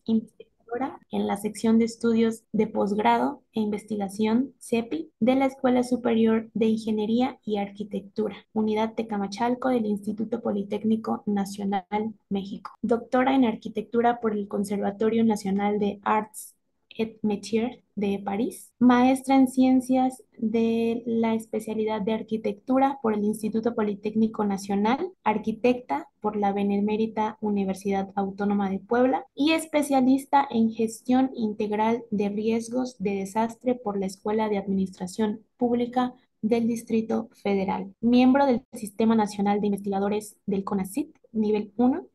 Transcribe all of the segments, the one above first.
investigadora en la sección de estudios de posgrado e investigación CEPI de la Escuela Superior de Ingeniería y Arquitectura, Unidad Tecamachalco del Instituto Politécnico Nacional México. Doctora en Arquitectura por el Conservatorio Nacional de Arts et Métiers de París, maestra en Ciencias de la especialidad de Arquitectura por el Instituto Politécnico Nacional, arquitecta por la Benemérita Universidad Autónoma de Puebla y especialista en Gestión Integral de Riesgos de Desastre por la Escuela de Administración Pública del Distrito Federal. Miembro del Sistema Nacional de Investigadores del CONACYT, nivel 1,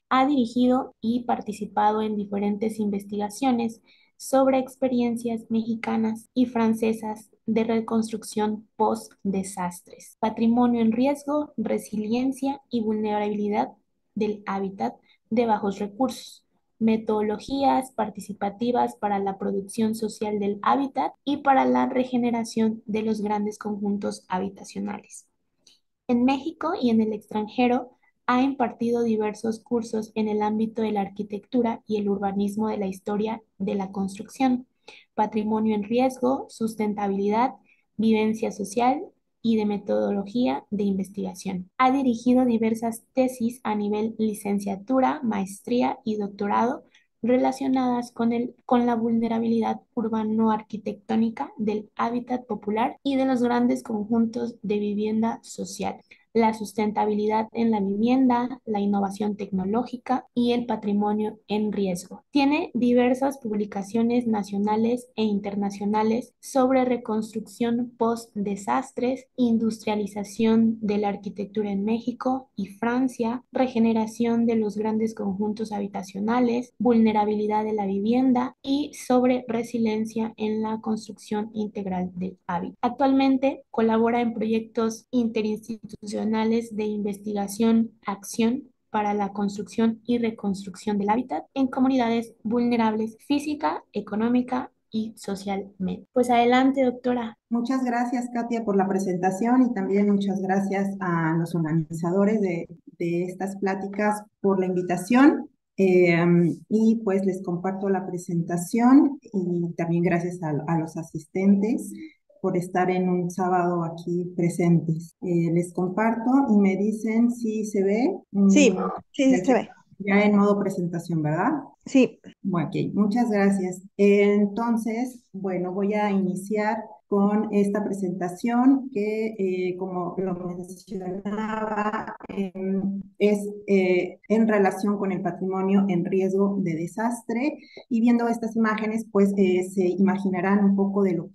ha dirigido y participado en diferentes investigaciones sobre experiencias mexicanas y francesas de reconstrucción post-desastres, patrimonio en riesgo, resiliencia y vulnerabilidad del hábitat de bajos recursos, metodologías participativas para la producción social del hábitat y para la regeneración de los grandes conjuntos habitacionales. En México y en el extranjero ha impartido diversos cursos en el ámbito de la arquitectura y el urbanismo de la historia de la construcción, patrimonio en riesgo, sustentabilidad, vivencia social y de metodología de investigación. Ha dirigido diversas tesis a nivel licenciatura, maestría y doctorado relacionadas con la vulnerabilidad urbano-arquitectónica del hábitat popular y de los grandes conjuntos de vivienda social, la sustentabilidad en la vivienda, la innovación tecnológica y el patrimonio en riesgo. Tiene diversas publicaciones nacionales e internacionales sobre reconstrucción post-desastres, industrialización de la arquitectura en México y Francia, regeneración de los grandes conjuntos habitacionales, vulnerabilidad de la vivienda y sobre resiliencia en la construcción integral del hábitat. Actualmente colabora en proyectos interinstitucionales de investigación, acción para la construcción y reconstrucción del hábitat en comunidades vulnerables física, económica y socialmente. Pues adelante, doctora. Muchas gracias, Katia, por la presentación y también muchas gracias a los organizadores de estas pláticas por la invitación. Y pues les comparto la presentación y también gracias a los asistentes por estar en un sábado aquí presentes. Les comparto y me dicen si se ve. Sí, sí, sí se ve. Ya en modo presentación, ¿verdad? Sí, Bueno, ok, muchas gracias. Entonces, bueno, voy a iniciar con esta presentación que, como lo mencionaba, es en relación con el patrimonio en riesgo de desastre. Y viendo estas imágenes, pues se imaginarán un poco de lo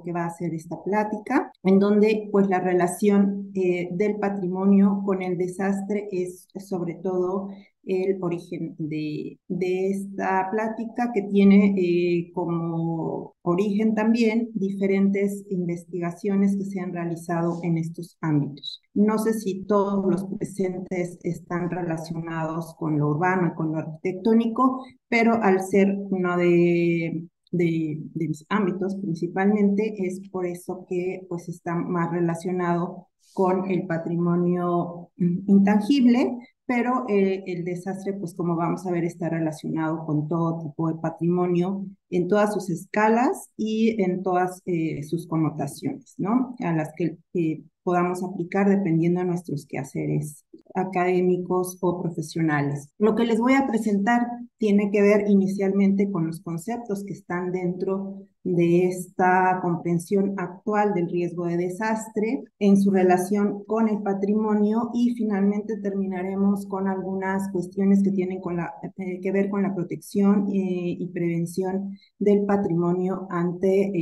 que va a ser esta plática, en donde pues la relación del patrimonio con el desastre es sobre todo el origen de esta plática, que tiene como origen también diferentes investigaciones que se han realizado en estos ámbitos. No sé si todos los presentes están relacionados con lo urbano y con lo arquitectónico, pero al ser uno de mis ámbitos principalmente, es por eso que pues está más relacionado con el patrimonio intangible, pero el desastre, pues como vamos a ver, está relacionado con todo tipo de patrimonio en todas sus escalas y en todas sus connotaciones, ¿no? A las que podamos aplicar dependiendo de nuestros quehaceres académicos o profesionales. Lo que les voy a presentar tiene que ver inicialmente con los conceptos que están dentro de esta comprensión actual del riesgo de desastre en su relación con el patrimonio, y finalmente terminaremos con algunas cuestiones que tienen que ver con la protección y prevención del patrimonio ante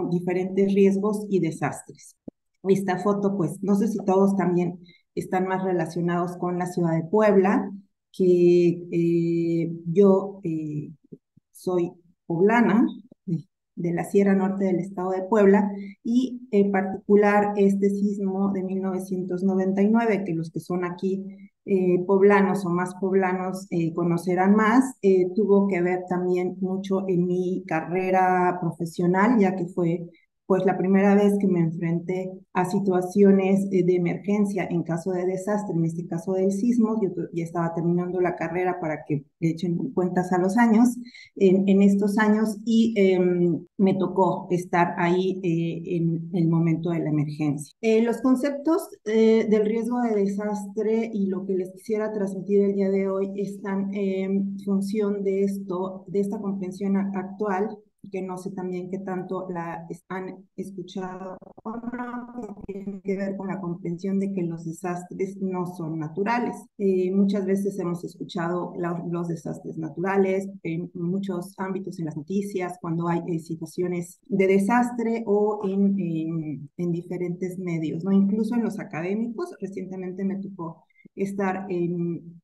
diferentes riesgos y desastres. Esta foto, pues no sé si todos también están más relacionados con la ciudad de Puebla, que yo soy poblana, de la Sierra Norte del estado de Puebla, y en particular este sismo de 1999, que los que son aquí poblanos o más poblanos conocerán más, tuvo que ver también mucho en mi carrera profesional, ya que fue pues la primera vez que me enfrenté a situaciones de emergencia en caso de desastre, en este caso del sismo, yo ya estaba terminando la carrera para que le echen cuentas a los años, en estos años, y me tocó estar ahí en el momento de la emergencia. Los conceptos del riesgo de desastre y lo que les quisiera transmitir el día de hoy están en función de esto, de esta comprensión actual, que no sé también qué tanto la han escuchado o no, que tiene que ver con la comprensión de que los desastres no son naturales. Muchas veces hemos escuchado los desastres naturales en muchos ámbitos en las noticias, cuando hay situaciones de desastre o en diferentes medios, ¿no? Incluso en los académicos. Recientemente me tocó estar en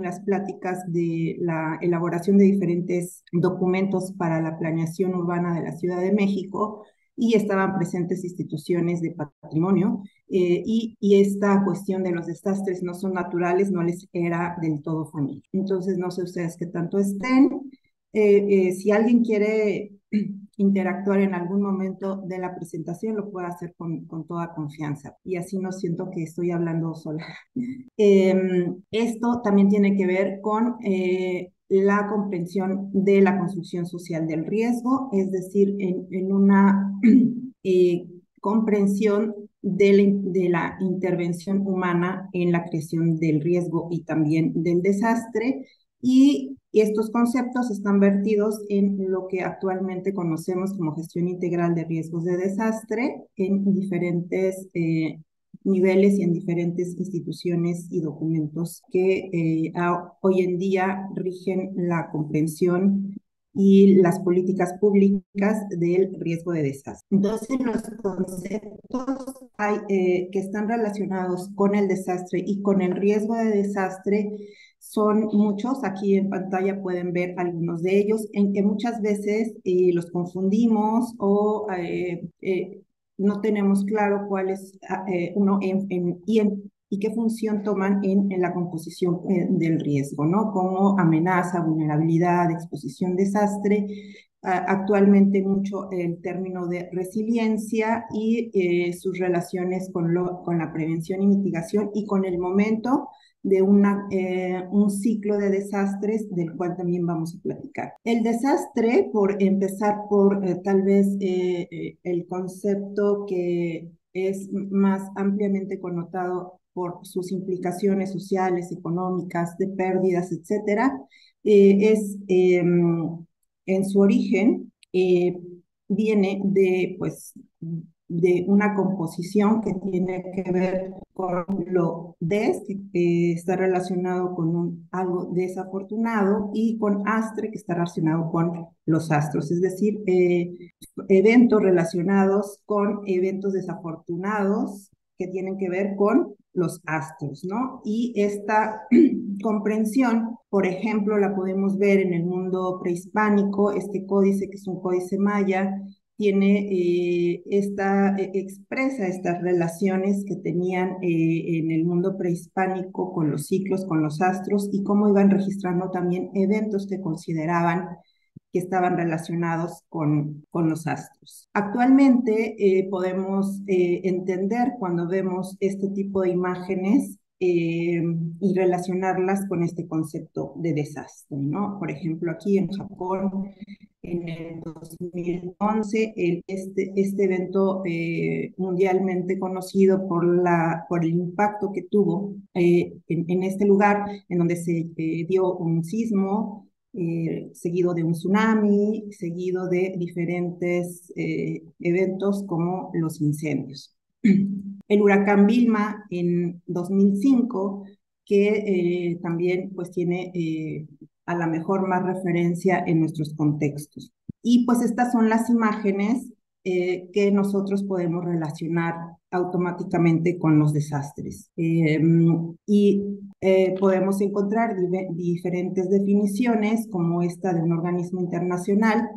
las pláticas de la elaboración de diferentes documentos para la planeación urbana de la Ciudad de México, y estaban presentes instituciones de patrimonio, y esta cuestión de los desastres no son naturales no les era del todo familiar. Entonces, no sé ustedes qué tanto estén. Si alguien quiere interactuar en algún momento de la presentación, lo puede hacer con toda confianza, y así no siento que estoy hablando sola. Esto también tiene que ver con la comprensión de la construcción social del riesgo, es decir, en una comprensión de la intervención humana en la creación del riesgo y también del desastre, y estos conceptos están vertidos en lo que actualmente conocemos como gestión integral de riesgos de desastre en diferentes niveles y en diferentes instituciones y documentos que hoy en día rigen la comprensión y las políticas públicas del riesgo de desastre. Entonces, los conceptos que están relacionados con el desastre y con el riesgo de desastre son muchos. Aquí en pantalla pueden ver algunos de ellos, en que muchas veces los confundimos o no tenemos claro cuál es uno y qué función toman en la composición del riesgo, ¿no? Como amenaza, vulnerabilidad, exposición, desastre. Actualmente mucho el término de resiliencia y sus relaciones con la prevención y mitigación y con el momento de un ciclo de desastres del cual también vamos a platicar. El desastre, por empezar por tal vez el concepto que es más ampliamente connotado por sus implicaciones sociales, económicas, de pérdidas, etcétera, es en su origen viene pues, de una composición que tiene que ver con lo que está relacionado con algo desafortunado, y con astre, que está relacionado con los astros, es decir, eventos relacionados con eventos desafortunados que tienen que ver con los astros, ¿no? Y esta comprensión, por ejemplo, la podemos ver en el mundo prehispánico. Este códice, que es un códice maya, tiene expresa estas relaciones que tenían en el mundo prehispánico con los ciclos, con los astros, y cómo iban registrando también eventos que consideraban que estaban relacionados con los astros. Actualmente podemos entender, cuando vemos este tipo de imágenes, y relacionarlas con este concepto de desastre, ¿no? Por ejemplo, aquí en Japón, en el 2011, este evento mundialmente conocido por el impacto que tuvo en este lugar, en donde se dio un sismo, seguido de un tsunami, seguido de diferentes eventos como los incendios. El huracán Vilma en 2005, que también pues tiene a la mejor más referencia en nuestros contextos. Y pues estas son las imágenes que nosotros podemos relacionar automáticamente con los desastres. Podemos encontrar diferentes definiciones, como esta de un organismo internacional,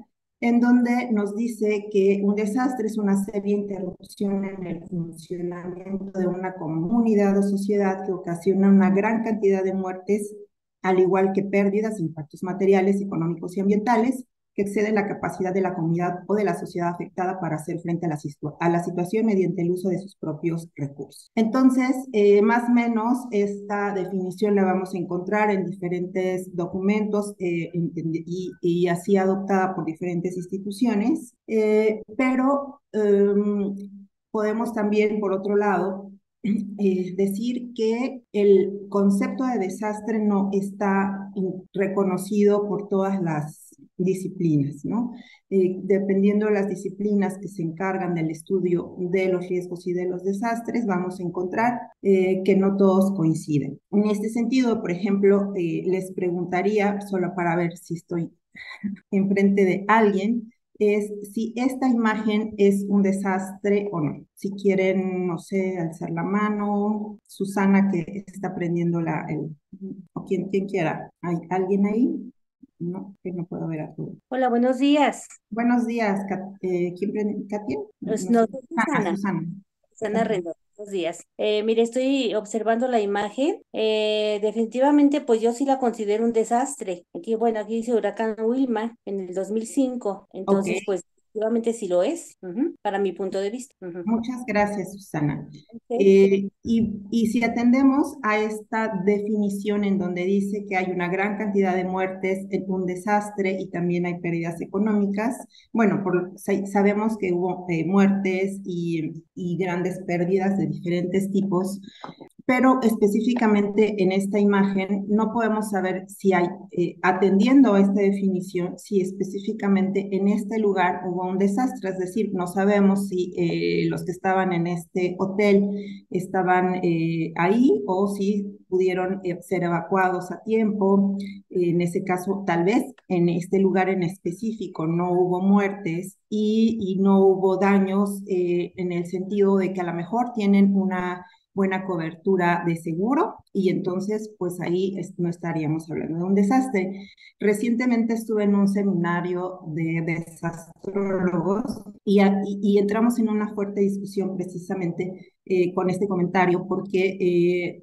en donde nos dice que un desastre es una serie de interrupciones en el funcionamiento de una comunidad o sociedad que ocasiona una gran cantidad de muertes, al igual que pérdidas, impactos materiales, económicos y ambientales, que exceden la capacidad de la comunidad o de la sociedad afectada para hacer frente a la situación mediante el uso de sus propios recursos. Entonces, más o menos esta definición la vamos a encontrar en diferentes documentos y así adoptada por diferentes instituciones, pero podemos también, por otro lado, decir que el concepto de desastre no está reconocido por todas las disciplinas, ¿no? Dependiendo de las disciplinas que se encargan del estudio de los riesgos y de los desastres, vamos a encontrar que no todos coinciden. En este sentido, por ejemplo, les preguntaría, solo para ver si estoy enfrente de alguien, es si esta imagen es un desastre o no. Si quieren, no sé, alzar la mano, Susana que está prendiendo o quien quiera. ¿Hay alguien ahí? No, que no puedo ver a todos. Hola, buenos días. Buenos días, ¿quién prende? ¿Katia? Pues No no, sé. soy Susana, Susana. Susana. Susana Rendón. Buenos días. Mire, estoy observando la imagen. Definitivamente, pues yo sí la considero un desastre. Aquí, bueno, aquí dice huracán Wilma en el 2005. Ok, Entonces, pues, definitivamente sí lo es, para mi punto de vista. muchas gracias, Susana. Ok. Y si atendemos a esta definición en donde dice que hay una gran cantidad de muertes, un desastre y también hay pérdidas económicas, bueno, sabemos que hubo muertes y grandes pérdidas de diferentes tipos, pero específicamente en esta imagen no podemos saber si hay, atendiendo a esta definición, si específicamente en este lugar hubo un desastre, es decir, no sabemos si los que estaban en este hotel estaban ahí o si pudieron ser evacuados a tiempo. En ese caso, tal vez en este lugar en específico no hubo muertes y no hubo daños en el sentido de que a lo mejor tienen una buena cobertura de seguro y entonces pues ahí no estaríamos hablando de un desastre. Recientemente estuve en un seminario de desastrólogos y entramos en una fuerte discusión precisamente con este comentario porque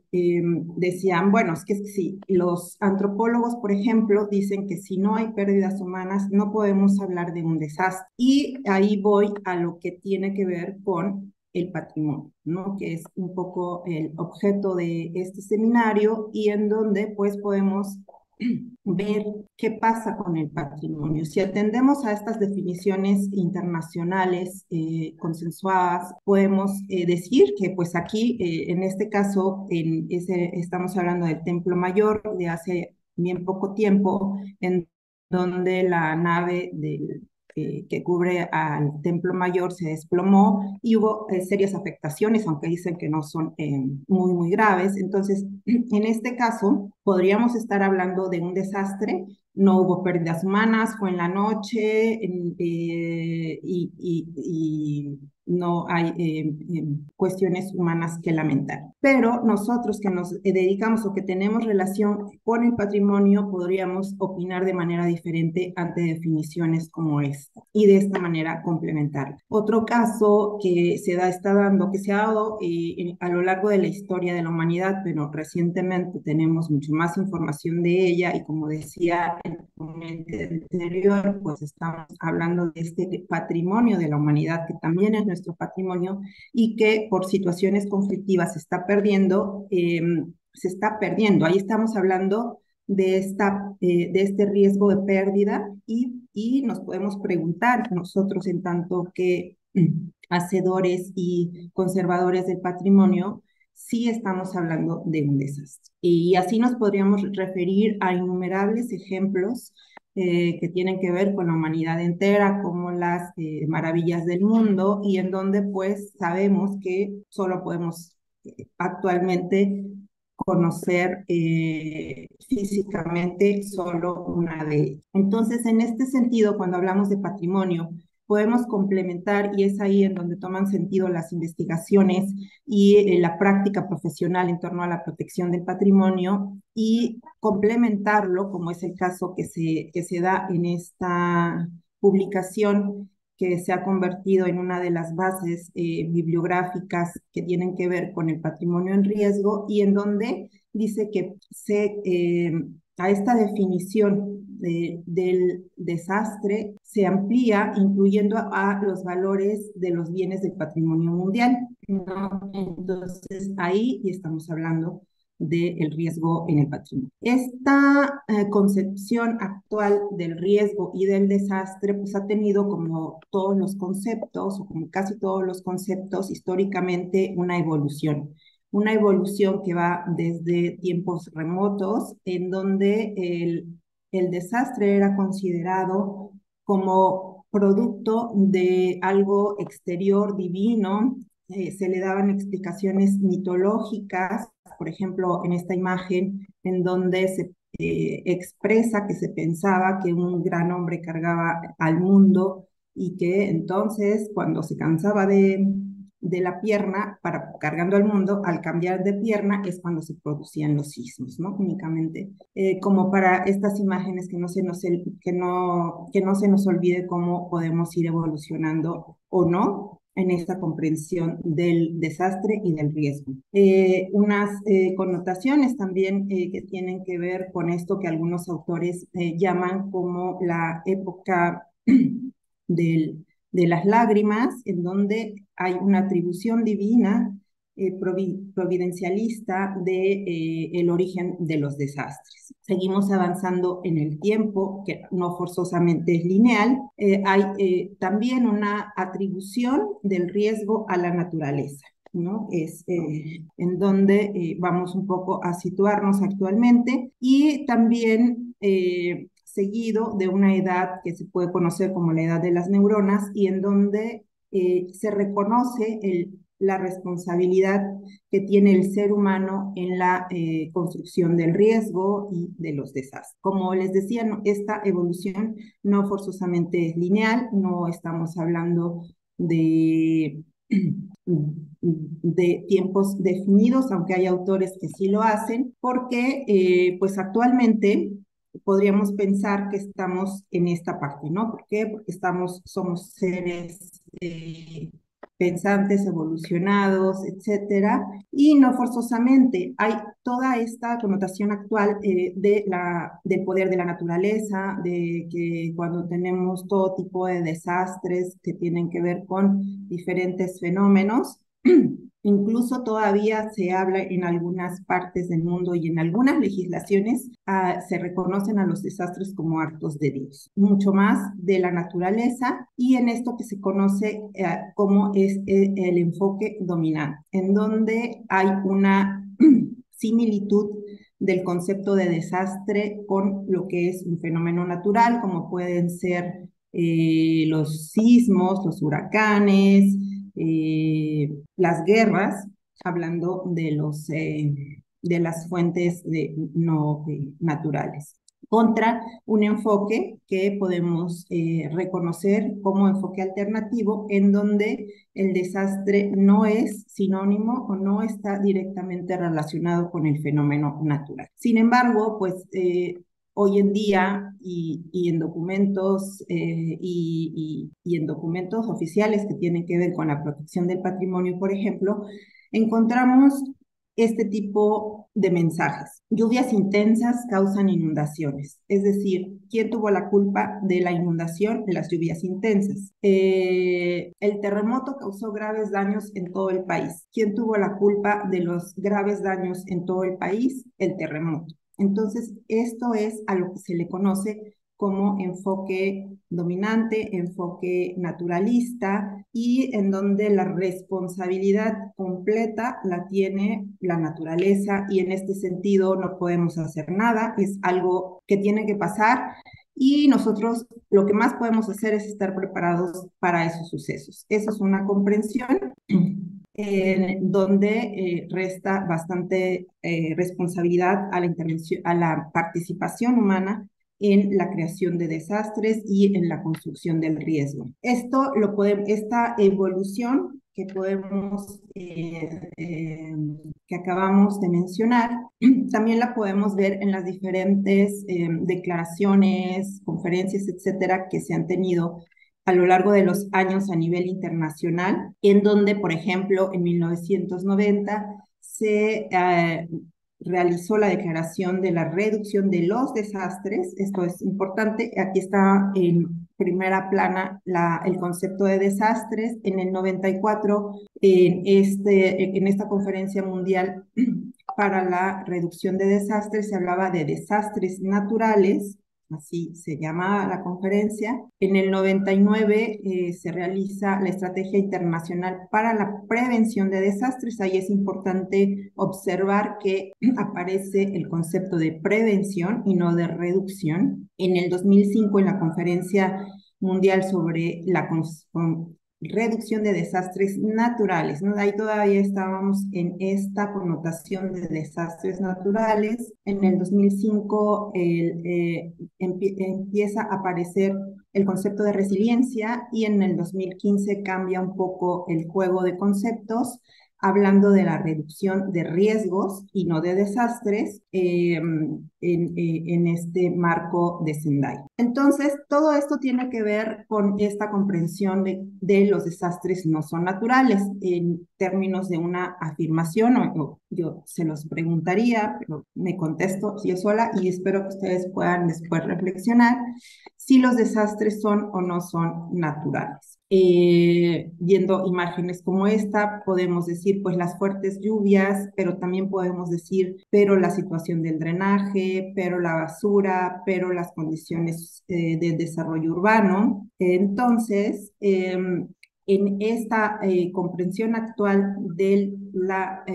decían, bueno, es que si los antropólogos, por ejemplo, dicen que si no hay pérdidas humanas no podemos hablar de un desastre. Y ahí voy a lo que tiene que ver con el patrimonio, ¿no? Que es un poco el objeto de este seminario y en donde pues podemos ver qué pasa con el patrimonio. Si atendemos a estas definiciones internacionales consensuadas, podemos decir que pues aquí, en este caso, estamos hablando del Templo Mayor de hace bien poco tiempo, en donde la nave que cubre al Templo Mayor se desplomó y hubo serias afectaciones, aunque dicen que no son muy, muy graves. Entonces, en este caso, podríamos estar hablando de un desastre. No hubo pérdidas humanas, fue en la noche y no hay cuestiones humanas que lamentar. Pero nosotros que nos dedicamos o que tenemos relación con el patrimonio, podríamos opinar de manera diferente ante definiciones como esta y de esta manera complementar. Otro caso que que se ha dado a lo largo de la historia de la humanidad, pero recientemente tenemos mucho más información de ella y como decía en el ponente anterior, pues estamos hablando de este patrimonio de la humanidad que también es nuestro patrimonio y que por situaciones conflictivas se está perdiendo. Ahí estamos hablando de este riesgo de pérdida y nos podemos preguntar nosotros en tanto que hacedores y conservadores del patrimonio, si estamos hablando de un desastre. Y así nos podríamos referir a innumerables ejemplos que tienen que ver con la humanidad entera, como las maravillas del mundo, y en donde pues sabemos que solo podemos actualmente conocer físicamente solo una de ellas. Entonces, en este sentido, cuando hablamos de patrimonio, podemos complementar, y es ahí en donde toman sentido las investigaciones y la práctica profesional en torno a la protección del patrimonio, y complementarlo, como es el caso que se da en esta publicación, que se ha convertido en una de las bases bibliográficas que tienen que ver con el patrimonio en riesgo y en donde dice que a esta definición del desastre se amplía incluyendo a los valores de los bienes del patrimonio mundial, ¿no? Entonces ahí estamos hablando del riesgo en el patrimonio. Esta concepción actual del riesgo y del desastre pues ha tenido, como todos los conceptos o como casi todos los conceptos, históricamente una evolución que va desde tiempos remotos, en donde el desastre era considerado como producto de algo exterior divino. Se le daban explicaciones mitológicas, por ejemplo, en esta imagen, en donde se expresa que se pensaba que un gran hombre cargaba al mundo y que entonces cuando se cansaba de la pierna para cargando al mundo, al cambiar de pierna es cuando se producían los sismos, ¿no? Únicamente, como para estas imágenes que no se nos olvide cómo podemos ir evolucionando o no en esta comprensión del desastre y del riesgo. Unas connotaciones también que tienen que ver con esto que algunos autores llaman como la época de las lágrimas, en donde hay una atribución divina providencialista de el origen de los desastres. Seguimos avanzando en el tiempo, que no forzosamente es lineal. Hay también una atribución del riesgo a la naturaleza, ¿no? Es en donde vamos un poco a situarnos actualmente, y también seguido de una edad que se puede conocer como la edad de las neuronas, y en donde se reconoce la responsabilidad que tiene el ser humano en la construcción del riesgo y de los desastres. Como les decía, no, esta evolución no forzosamente es lineal, no estamos hablando de tiempos definidos, aunque hay autores que sí lo hacen, porque pues actualmente podríamos pensar que estamos en esta parte, ¿no? ¿Por qué? Porque somos seres pensantes, evolucionados, etcétera, y no forzosamente. Hay toda esta connotación actual del poder de la naturaleza, de que cuando tenemos todo tipo de desastres que tienen que ver con diferentes fenómenos, incluso todavía se habla en algunas partes del mundo y en algunas legislaciones se reconocen a los desastres como actos de Dios, mucho más de la naturaleza, y en esto que se conoce como es el enfoque dominante, en donde hay una similitud del concepto de desastre con lo que es un fenómeno natural, como pueden ser los sismos, los huracanes, las guerras, hablando de las fuentes no naturales, contra un enfoque que podemos reconocer como enfoque alternativo, en donde el desastre no es sinónimo o no está directamente relacionado con el fenómeno natural. Sin embargo, pues hoy en día y en documentos y en documentos oficiales que tienen que ver con la protección del patrimonio, por ejemplo, encontramos este tipo de mensajes. Lluvias intensas causan inundaciones, es decir, ¿quién tuvo la culpa de la inundación? Las lluvias intensas. El terremoto causó graves daños en todo el país. ¿Quién tuvo la culpa de los graves daños en todo el país? El terremoto. Entonces, esto es a lo que se le conoce como enfoque dominante, enfoque naturalista, y en donde la responsabilidad completa la tiene la naturaleza, y en este sentido no podemos hacer nada, es algo que tiene que pasar, y nosotros lo que más podemos hacer es estar preparados para esos sucesos. Eso es una comprensión donde resta bastante responsabilidad a la intervención, a la participación humana en la creación de desastres y en la construcción del riesgo. Esta evolución que que acabamos de mencionar, también la podemos ver en las diferentes declaraciones, conferencias, etcétera, que se han tenido a lo largo de los años a nivel internacional, en donde, por ejemplo, en 1990 se realizó la declaración de la reducción de los desastres. Esto es importante. Aquí está en primera plana el concepto de desastres. En el 94, en esta conferencia mundial para la reducción de desastres, se hablaba de desastres naturales, así se llama la conferencia. En el 99 se realiza la Estrategia Internacional para la Prevención de Desastres. Ahí es importante observar que aparece el concepto de prevención y no de reducción. En el 2005, en la Conferencia Mundial sobre la reducción de desastres naturales, ¿no? Ahí todavía estábamos en esta connotación de desastres naturales. En el 2005 empieza a aparecer el concepto de resiliencia y en el 2015 cambia un poco el juego de conceptos, hablando de la reducción de riesgos y no de desastres en este marco de Sendai. Entonces, todo esto tiene que ver con esta comprensión de los desastres no son naturales. En términos de una afirmación, yo se los preguntaría, pero me contesto yo sola y espero que ustedes puedan después reflexionar si los desastres son o no son naturales. Viendo imágenes como esta, podemos decir, pues las fuertes lluvias, pero también podemos decir, pero la situación del drenaje, pero la basura, pero las condiciones de desarrollo urbano. Entonces, en esta comprensión actual de la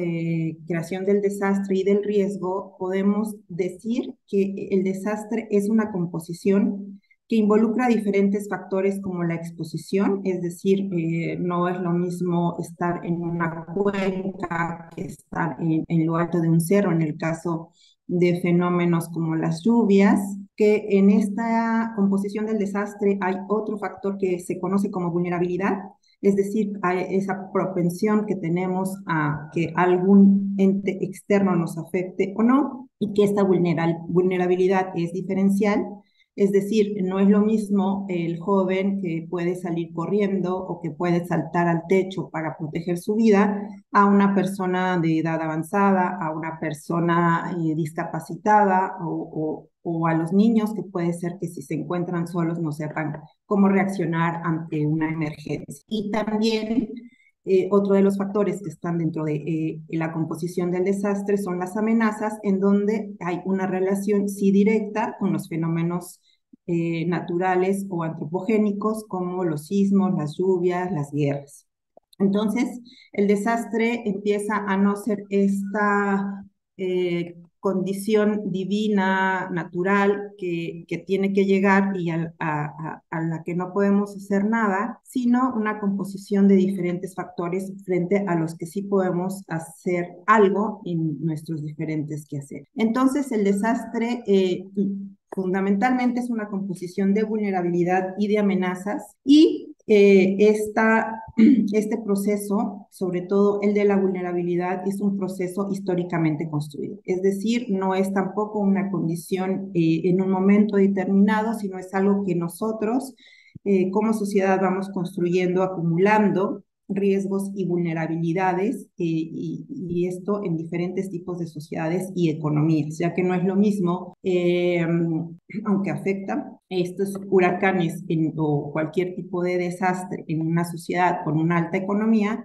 creación del desastre y del riesgo, podemos decir que el desastre es una composición que involucra diferentes factores como la exposición, es decir, no es lo mismo estar en una cuenca que estar en lo alto de un cerro, en el caso de fenómenos como las lluvias, que en esta composición del desastre hay otro factor que se conoce como vulnerabilidad, es decir, hay esa propensión que tenemos a que algún ente externo nos afecte o no, y que esta vulnerabilidad es diferencial. Es decir, no es lo mismo el joven que puede salir corriendo o que puede saltar al techo para proteger su vida a una persona de edad avanzada, a una persona discapacitada o a los niños que puede ser que si se encuentran solos no sepan cómo reaccionar ante una emergencia. Y también otro de los factores que están dentro de la composición del desastre son las amenazas, en donde hay una relación sí directa con los fenómenos naturales o antropogénicos como los sismos, las lluvias, las guerras. Entonces, el desastre empieza a no ser esta condición divina, natural, que tiene que llegar y a la que no podemos hacer nada, sino una composición de diferentes factores frente a los que sí podemos hacer algo en nuestros diferentes quehaceres. Entonces, el desastre fundamentalmente es una composición de vulnerabilidad y de amenazas, y este proceso, sobre todo el de la vulnerabilidad, es un proceso históricamente construido. Es decir, no es tampoco una condición en un momento determinado, sino es algo que nosotros como sociedad vamos construyendo, acumulando riesgos y vulnerabilidades, y esto en diferentes tipos de sociedades y economías, ya que no es lo mismo, aunque afecta estos huracanes o cualquier tipo de desastre en una sociedad con una alta economía,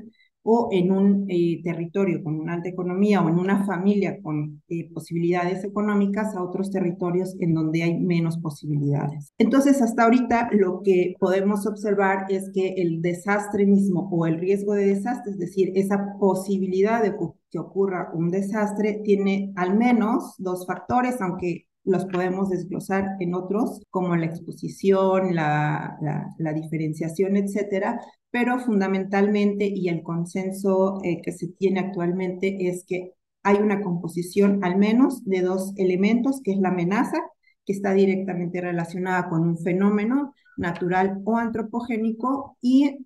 o en un territorio con una alta economía, o en una familia con posibilidades económicas, a otros territorios en donde hay menos posibilidades. Entonces, hasta ahorita lo que podemos observar es que el desastre mismo o el riesgo de desastre, es decir, esa posibilidad de que ocurra un desastre, tiene al menos dos factores, aunque los podemos desglosar en otros, como la exposición, la diferenciación, etcétera, pero fundamentalmente, y el consenso que se tiene actualmente, es que hay una composición al menos de dos elementos, que es la amenaza, que está directamente relacionada con un fenómeno natural o antropogénico, y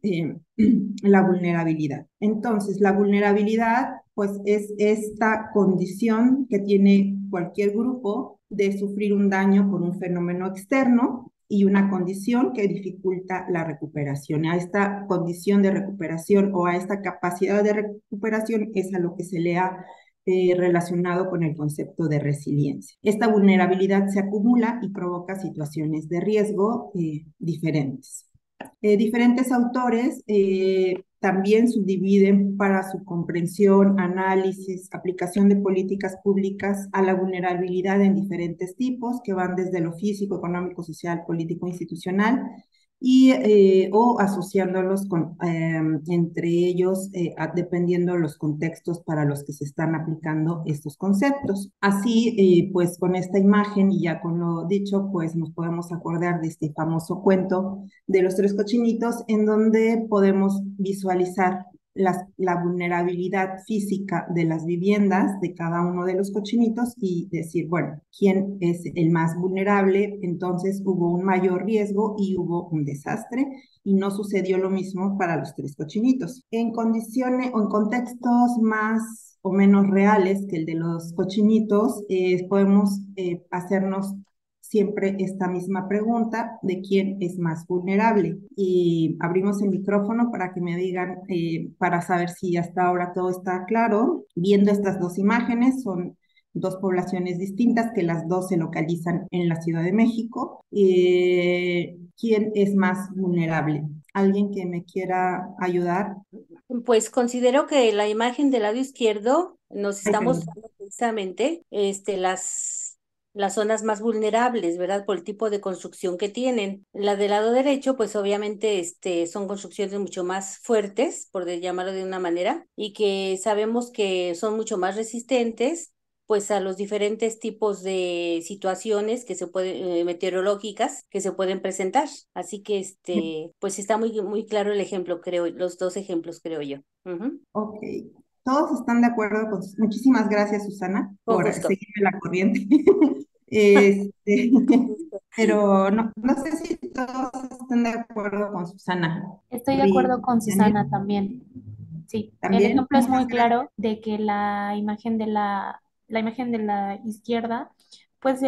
la vulnerabilidad. Entonces, la vulnerabilidad, pues, es esta condición que tiene cualquier grupo de sufrir un daño por un fenómeno externo, y una condición que dificulta la recuperación. A esta condición de recuperación o a esta capacidad de recuperación es a lo que se le ha relacionado con el concepto de resiliencia. Esta vulnerabilidad se acumula y provoca situaciones de riesgo diferentes. Diferentes autores también subdividen para su comprensión, análisis, aplicación de políticas públicas a la vulnerabilidad en diferentes tipos que van desde lo físico, económico, social, político, institucional y o asociándolos con, entre ellos, dependiendo de los contextos para los que se están aplicando estos conceptos. Así, pues con esta imagen y ya con lo dicho, pues nos podemos acordar de este famoso cuento de los tres cochinitos, en donde podemos visualizar la vulnerabilidad física de las viviendas de cada uno de los cochinitos y decir, bueno, ¿quién es el más vulnerable? Entonces hubo un mayor riesgo y hubo un desastre y no sucedió lo mismo para los tres cochinitos. En condiciones o en contextos más o menos reales que el de los cochinitos, podemos hacernos siempre esta misma pregunta de quién es más vulnerable. Y abrimos el micrófono para que me digan, para saber si hasta ahora todo está claro. Viendo estas dos imágenes, son dos poblaciones distintas que las dos se localizan en la Ciudad de México. ¿Quién es más vulnerable? ¿Alguien que me quiera ayudar? Pues considero que la imagen del lado izquierdo nos Ay, está perdón. mostrando precisamente las zonas más vulnerables, ¿verdad? Por el tipo de construcción que tienen. La del lado derecho, pues obviamente son construcciones mucho más fuertes, por llamarlo de una manera, y que sabemos que son mucho más resistentes pues a los diferentes tipos de situaciones que se pueden, meteorológicas que se pueden presentar. Así que pues está muy claro el ejemplo, creo, los dos ejemplos, creo yo. Ujú. Ok, todos están de acuerdo con... Muchísimas gracias, Susana, Con por gusto. seguirme la corriente. Este, Gusto. pero no sé si todos están de acuerdo con Susana. Estoy de Ri, acuerdo con Daniel, Susana también. Sí, el también, ejemplo es muchas muy gracias. claro de que la imagen de la izquierda, pues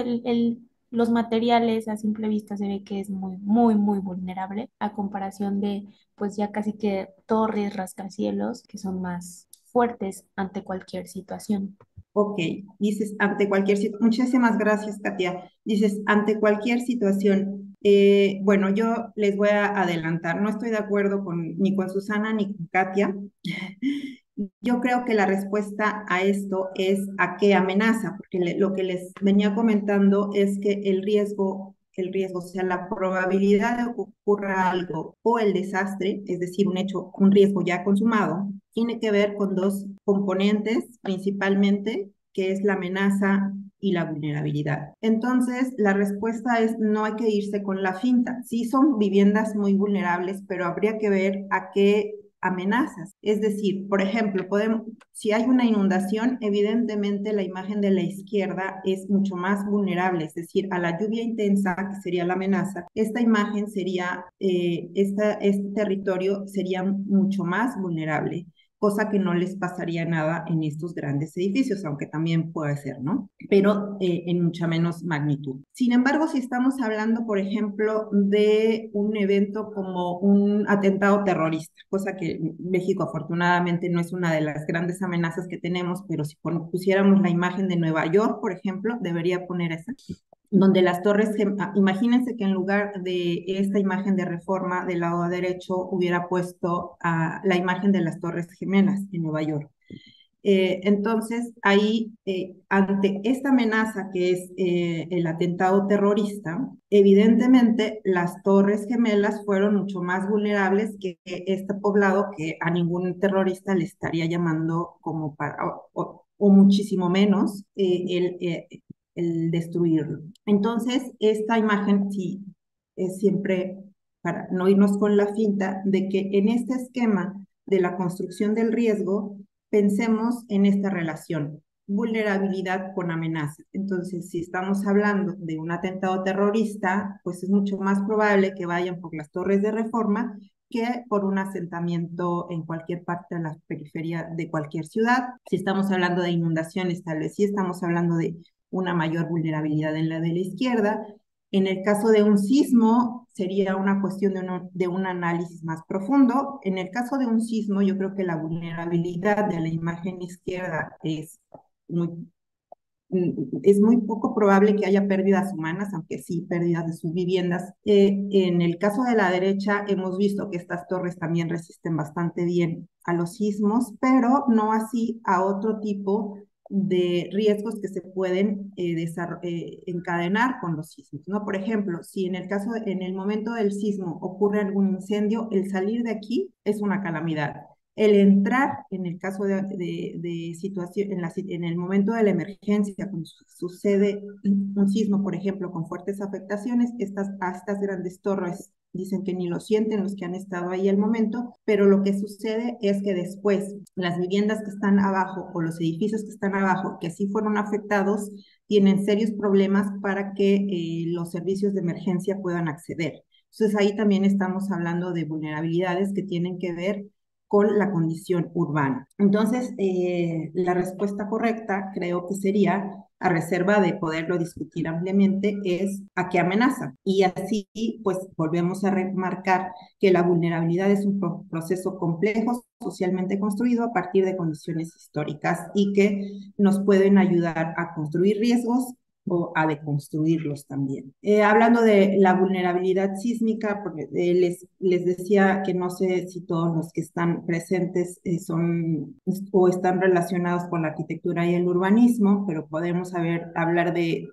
los materiales a simple vista se ve que es muy, muy, muy vulnerable a comparación de, pues ya casi que torres, rascacielos, que son más fuertes ante cualquier situación. Ok, dices ante cualquier situación, muchísimas gracias, Katia. Dices ante cualquier situación. Bueno, yo les voy a adelantar, no estoy de acuerdo ni con Susana ni con Katia. Yo creo que la respuesta a esto es a qué amenaza, porque lo que les venía comentando es que o sea, la probabilidad de que ocurra algo o el desastre, es decir, un hecho, un riesgo ya consumado, tiene que ver con dos componentes principalmente, que es la amenaza y la vulnerabilidad. Entonces, la respuesta es no hay que irse con la finta. Sí son viviendas muy vulnerables, pero habría que ver a qué amenazas. Es decir, por ejemplo, si hay una inundación, evidentemente la imagen de la izquierda es mucho más vulnerable, es decir, a la lluvia intensa, que sería la amenaza, esta imagen sería, este territorio sería mucho más vulnerable, cosa que no les pasaría nada en estos grandes edificios, aunque también puede ser, ¿no? Pero en mucha menos magnitud. Sin embargo, si estamos hablando, por ejemplo, de un evento como un atentado terrorista, cosa que México afortunadamente no es una de las grandes amenazas que tenemos, pero si pusiéramos la imagen de Nueva York, por ejemplo, debería poner esa, donde las torres, imagínense que en lugar de esta imagen de Reforma del lado derecho hubiera puesto la imagen de las Torres Gemelas en Nueva York. Entonces, ahí, ante esta amenaza que es el atentado terrorista, evidentemente las Torres Gemelas fueron mucho más vulnerables que este poblado que a ningún terrorista le estaría llamando como para, o muchísimo menos el destruirlo. Entonces, esta imagen sí es siempre para no irnos con la finta de que en este esquema de la construcción del riesgo, pensemos en esta relación, vulnerabilidad con amenaza. Entonces, si estamos hablando de un atentado terrorista, pues es mucho más probable que vayan por las torres de Reforma que por un asentamiento en cualquier parte de la periferia de cualquier ciudad. Si estamos hablando de inundaciones, tal vez sí estamos hablando de una mayor vulnerabilidad en la de la izquierda. En el caso de un sismo, sería una cuestión de un análisis más profundo. En el caso de un sismo, yo creo que la vulnerabilidad de la imagen izquierda es es muy poco probable que haya pérdidas humanas, aunque sí pérdidas de sus viviendas. En el caso de la derecha, hemos visto que estas torres también resisten bastante bien a los sismos, pero no así a otro tipo de riesgos que se pueden encadenar con los sismos, ¿no? Por ejemplo, si en el momento del sismo ocurre algún incendio, el salir de aquí es una calamidad. El entrar, en el caso de situación, en el momento de la emergencia, cuando sucede un sismo, por ejemplo, con fuertes afectaciones, a estas grandes torres dicen que ni lo sienten los que han estado ahí al momento, pero lo que sucede es que después las viviendas que están abajo o los edificios que están abajo, que sí fueron afectados, tienen serios problemas para que los servicios de emergencia puedan acceder. Entonces ahí también estamos hablando de vulnerabilidades que tienen que ver con la condición urbana. Entonces, la respuesta correcta creo que sería, a reserva de poderlo discutir ampliamente, es a qué amenaza. Y así, pues, volvemos a remarcar que la vulnerabilidad es un proceso complejo, socialmente construido a partir de condiciones históricas y que nos pueden ayudar a construir riesgos o a deconstruirlos también. Hablando de la vulnerabilidad sísmica, porque les decía que no sé si todos los que están presentes son o están relacionados con la arquitectura y el urbanismo, pero podemos hablar de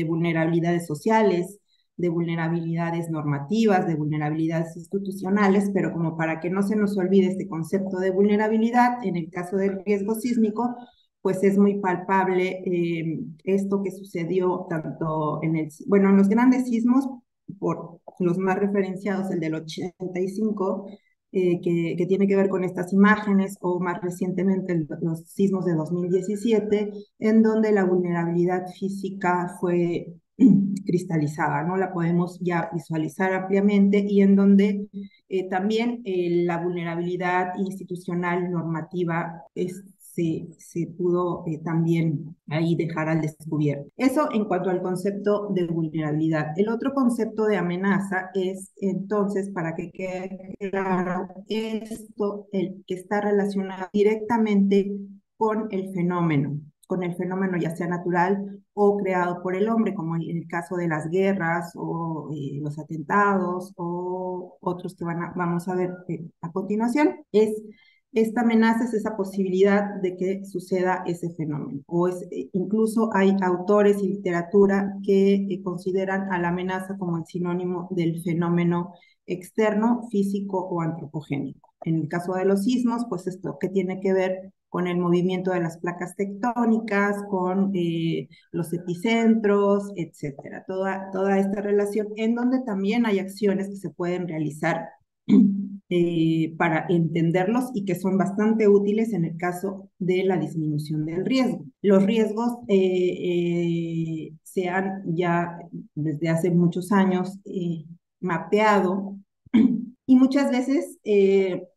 vulnerabilidades sociales, de vulnerabilidades normativas, de vulnerabilidades institucionales, pero como para que no se nos olvide este concepto de vulnerabilidad, en el caso del riesgo sísmico, pues es muy palpable esto que sucedió tanto en los grandes sismos, por los más referenciados, el del 85, que tiene que ver con estas imágenes, o más recientemente los sismos de 2017, en donde la vulnerabilidad física fue cristalizada, ¿no? La podemos ya visualizar ampliamente y en donde también la vulnerabilidad institucional normativa se pudo también ahí dejar al descubierto. Eso en cuanto al concepto de vulnerabilidad. El otro concepto de amenaza es, entonces, para que quede claro, el que está relacionado directamente con el fenómeno ya sea natural o creado por el hombre, como en el caso de las guerras o los atentados o otros que vamos a ver a continuación. Esta amenaza es esa posibilidad de que suceda ese fenómeno. Incluso hay autores y literatura que consideran a la amenaza como el sinónimo del fenómeno externo, físico o antropogénico. En el caso de los sismos, pues esto que tiene que ver con el movimiento de las placas tectónicas, con los epicentros, etcétera. Toda esta relación en donde también hay acciones que se pueden realizar para entenderlos y que son bastante útiles en el caso de la disminución del riesgo. Los riesgos se han ya desde hace muchos años mapeado y muchas veces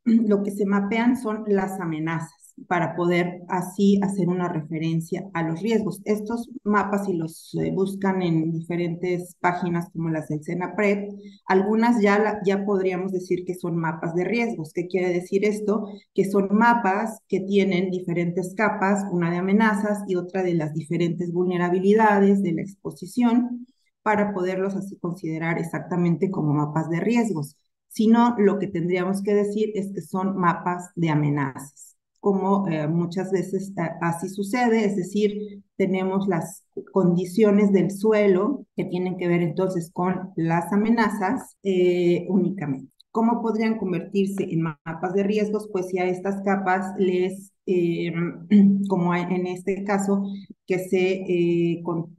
lo que se mapean son las amenazas para poder así hacer una referencia a los riesgos. Estos mapas, si los buscan en diferentes páginas como las del CENAPRED, algunas ya podríamos decir que son mapas de riesgos. ¿Qué quiere decir esto? Que son mapas que tienen diferentes capas, una de amenazas y otra de las diferentes vulnerabilidades de la exposición, para poderlos así considerar exactamente como mapas de riesgos. Sino lo que tendríamos que decir es que son mapas de amenazas, como muchas veces así sucede, es decir, tenemos las condiciones del suelo que tienen que ver entonces con las amenazas únicamente. ¿Cómo podrían convertirse en mapas de riesgos? Pues si a estas capas como en este caso, que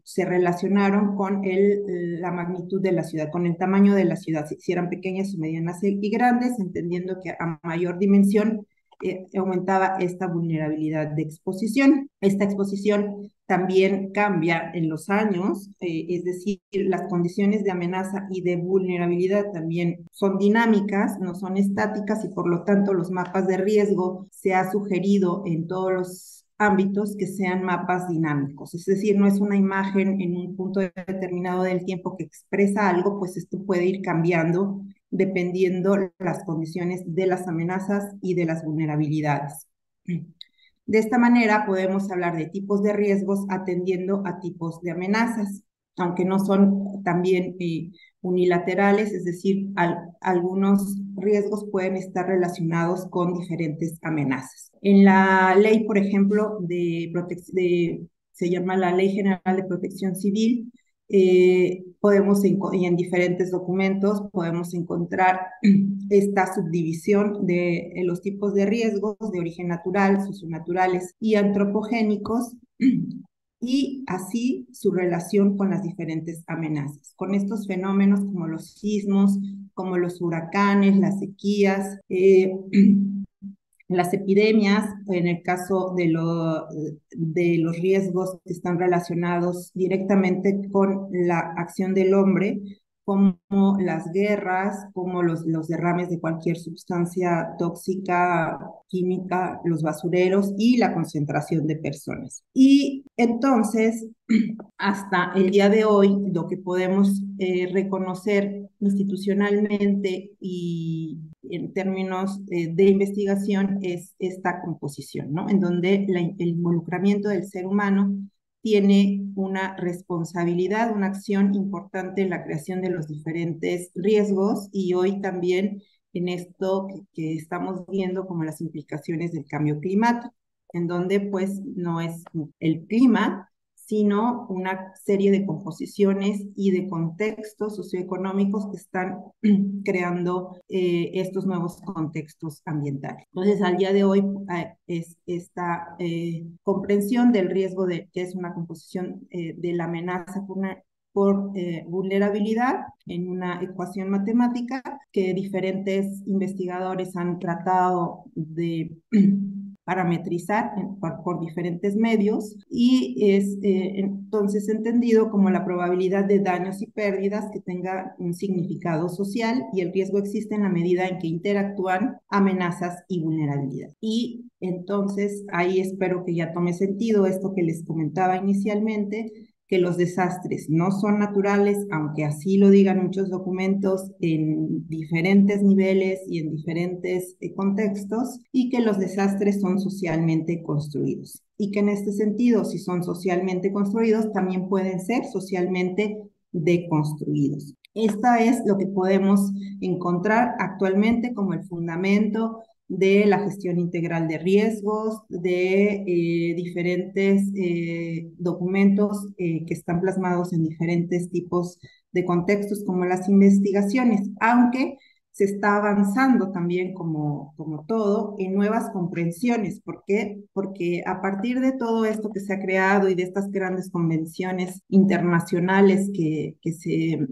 se relacionaron con la magnitud de la ciudad, con el tamaño de la ciudad, si eran pequeñas, medianas y grandes, entendiendo que a mayor dimensión aumentaba esta vulnerabilidad de exposición. Esta exposición también cambia en los años, es decir, las condiciones de amenaza y de vulnerabilidad también son dinámicas, no son estáticas, y por lo tanto los mapas de riesgo se ha sugerido en todos los ámbitos que sean mapas dinámicos, es decir, no es una imagen en un punto determinado del tiempo que expresa algo, pues esto puede ir cambiando dependiendo las condiciones de las amenazas y de las vulnerabilidades. De esta manera podemos hablar de tipos de riesgos atendiendo a tipos de amenazas, aunque no son también unilaterales, es decir, algunos riesgos pueden estar relacionados con diferentes amenazas. En la ley, por ejemplo, se llama la Ley General de Protección Civil, y en diferentes documentos podemos encontrar esta subdivisión de los tipos de riesgos de origen natural, socionaturales y antropogénicos, y así su relación con las diferentes amenazas, con estos fenómenos como los sismos, como los huracanes, las sequías, las epidemias, en el caso de los riesgos que están relacionados directamente con la acción del hombre, como las guerras, como los derrames de cualquier sustancia tóxica, química, los basureros y la concentración de personas. Y entonces, hasta el día de hoy, lo que podemos reconocer institucionalmente y en términos de investigación es esta composición, ¿no? En donde el involucramiento del ser humano tiene una responsabilidad, una acción importante en la creación de los diferentes riesgos, y hoy también en esto que estamos viendo como las implicaciones del cambio climático, en donde pues no es el clima, sino una serie de composiciones y de contextos socioeconómicos que están creando estos nuevos contextos ambientales. Entonces, al día de hoy es esta comprensión del riesgo que es una composición de la amenaza por vulnerabilidad en una ecuación matemática que diferentes investigadores han tratado de parametrizar por diferentes medios, y es entonces entendido como la probabilidad de daños y pérdidas que tenga un significado social, y el riesgo existe en la medida en que interactúan amenazas y vulnerabilidad. Y entonces ahí espero que ya tome sentido esto que les comentaba inicialmente, que los desastres no son naturales, aunque así lo digan muchos documentos en diferentes niveles y en diferentes contextos, y que los desastres son socialmente construidos. Y que en este sentido, si son socialmente construidos, también pueden ser socialmente deconstruidos. Esta es lo que podemos encontrar actualmente como el fundamento de la gestión integral de riesgos, de diferentes documentos que están plasmados en diferentes tipos de contextos, como las investigaciones, aunque se está avanzando también como todo en nuevas comprensiones. ¿Por qué? Porque a partir de todo esto que se ha creado y de estas grandes convenciones internacionales en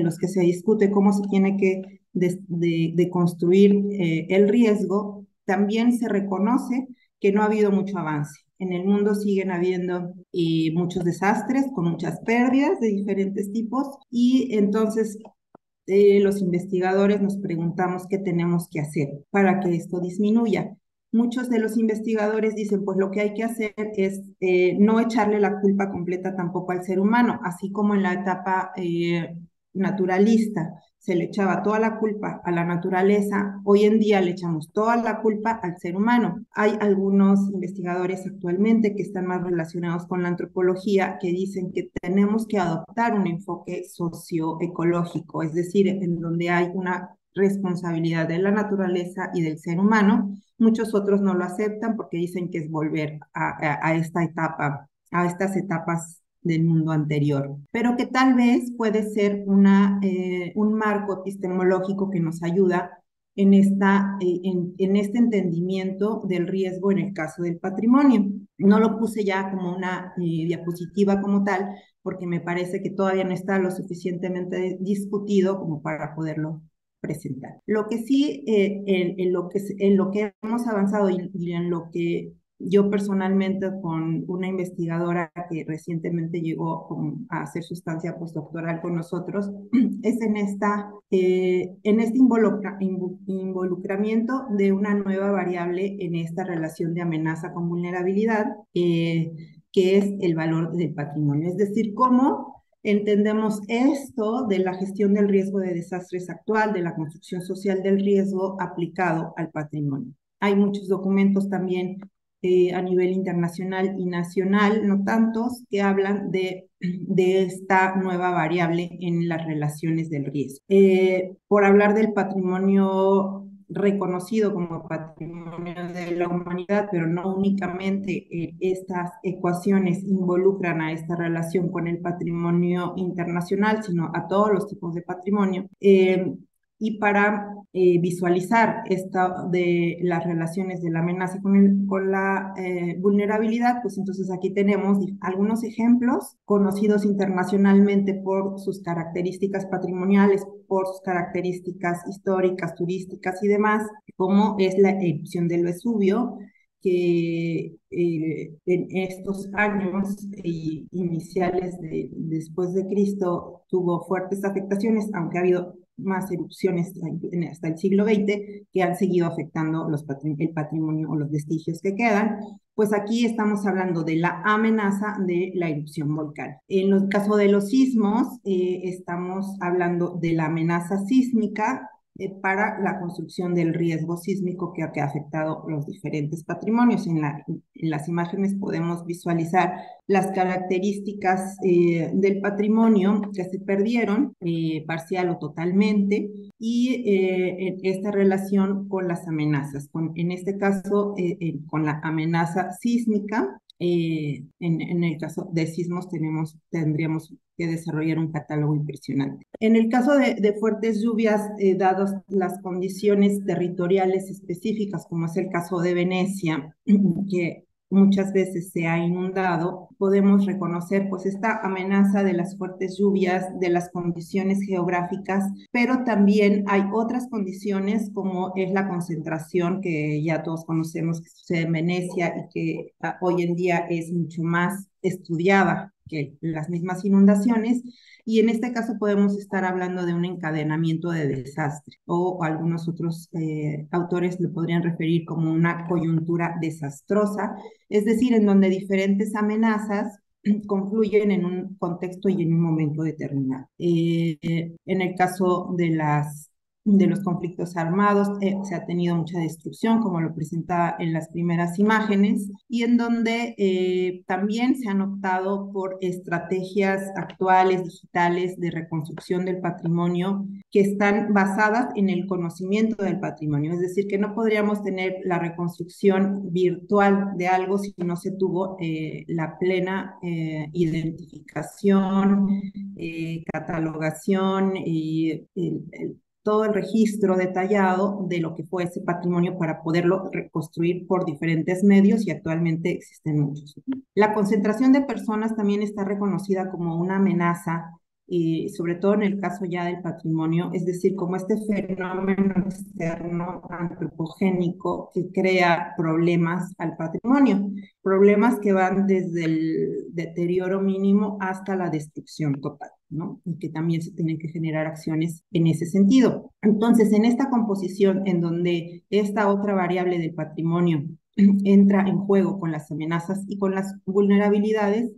los que se discute cómo se tiene que de construir el riesgo, también se reconoce que no ha habido mucho avance. En el mundo siguen habiendo muchos desastres con muchas pérdidas de diferentes tipos, y entonces los investigadores nos preguntamos qué tenemos que hacer para que esto disminuya. Muchos de los investigadores dicen, pues lo que hay que hacer es no echarle la culpa completa tampoco al ser humano, así como en la etapa naturalista se le echaba toda la culpa a la naturaleza, hoy en día le echamos toda la culpa al ser humano. Hay algunos investigadores actualmente que están más relacionados con la antropología que dicen que tenemos que adoptar un enfoque socioecológico, es decir, en donde hay una responsabilidad de la naturaleza y del ser humano. Muchos otros no lo aceptan porque dicen que es volver a esta etapa, a estas etapas del mundo anterior, pero que tal vez puede ser un marco epistemológico que nos ayuda en este entendimiento del riesgo en el caso del patrimonio. No lo puse ya como una diapositiva como tal, porque me parece que todavía no está lo suficientemente discutido como para poderlo presentar. Lo que sí, en lo que hemos avanzado y en lo que yo personalmente, con una investigadora que recientemente llegó a hacer su estancia postdoctoral con nosotros, es en este involucramiento de una nueva variable en esta relación de amenaza con vulnerabilidad, que es el valor del patrimonio. Es decir, cómo entendemos esto de la gestión del riesgo de desastres actual, de la construcción social del riesgo aplicado al patrimonio. Hay muchos documentos también a nivel internacional y nacional, no tantos, que hablan de esta nueva variable en las relaciones del riesgo. Por hablar del patrimonio reconocido como patrimonio de la humanidad, pero no únicamente estas ecuaciones involucran a esta relación con el patrimonio internacional, sino a todos los tipos de patrimonio. Y para visualizar esta de las relaciones de la amenaza con la vulnerabilidad, pues entonces aquí tenemos algunos ejemplos conocidos internacionalmente por sus características patrimoniales, por sus características históricas, turísticas y demás, como es la erupción del Vesubio, que en estos años iniciales después de Cristo tuvo fuertes afectaciones, aunque ha habido más erupciones hasta el siglo XX que han seguido afectando el patrimonio o los vestigios que quedan. Pues aquí estamos hablando de la amenaza de la erupción volcánica. En el caso de los sismos, estamos hablando de la amenaza sísmica para la construcción del riesgo sísmico que ha afectado los diferentes patrimonios. En las imágenes podemos visualizar las características del patrimonio que se perdieron, parcial o totalmente, y esta relación con las amenazas. En este caso, con la amenaza sísmica, en el caso de sismos tendríamos que desarrollar un catálogo impresionante. En el caso de fuertes lluvias, dadas las condiciones territoriales específicas, como es el caso de Venecia, que muchas veces se ha inundado, podemos reconocer pues esta amenaza de las fuertes lluvias, de las condiciones geográficas, pero también hay otras condiciones como es la concentración que ya todos conocemos que sucede en Venecia y que hoy en día es mucho más estudiada que las mismas inundaciones, y en este caso podemos estar hablando de un encadenamiento de desastre, o algunos otros autores le podrían referir como una coyuntura desastrosa, es decir, en donde diferentes amenazas confluyen en un contexto y en un momento determinado. En el caso de los conflictos armados, se ha tenido mucha destrucción, como lo presentaba en las primeras imágenes, y en donde también se han optado por estrategias actuales, digitales, de reconstrucción del patrimonio, que están basadas en el conocimiento del patrimonio. Es decir, que no podríamos tener la reconstrucción virtual de algo si no se tuvo la plena identificación, catalogación y todo el registro detallado de lo que fue ese patrimonio para poderlo reconstruir por diferentes medios, y actualmente existen muchos. La concentración de personas también está reconocida como una amenaza, sobre todo en el caso ya del patrimonio, es decir, como este fenómeno externo antropogénico que crea problemas al patrimonio, problemas que van desde el deterioro mínimo hasta la destrucción total, ¿no? Y que también se tienen que generar acciones en ese sentido. Entonces, en esta composición en donde esta otra variable del patrimonio entra en juego con las amenazas y con las vulnerabilidades,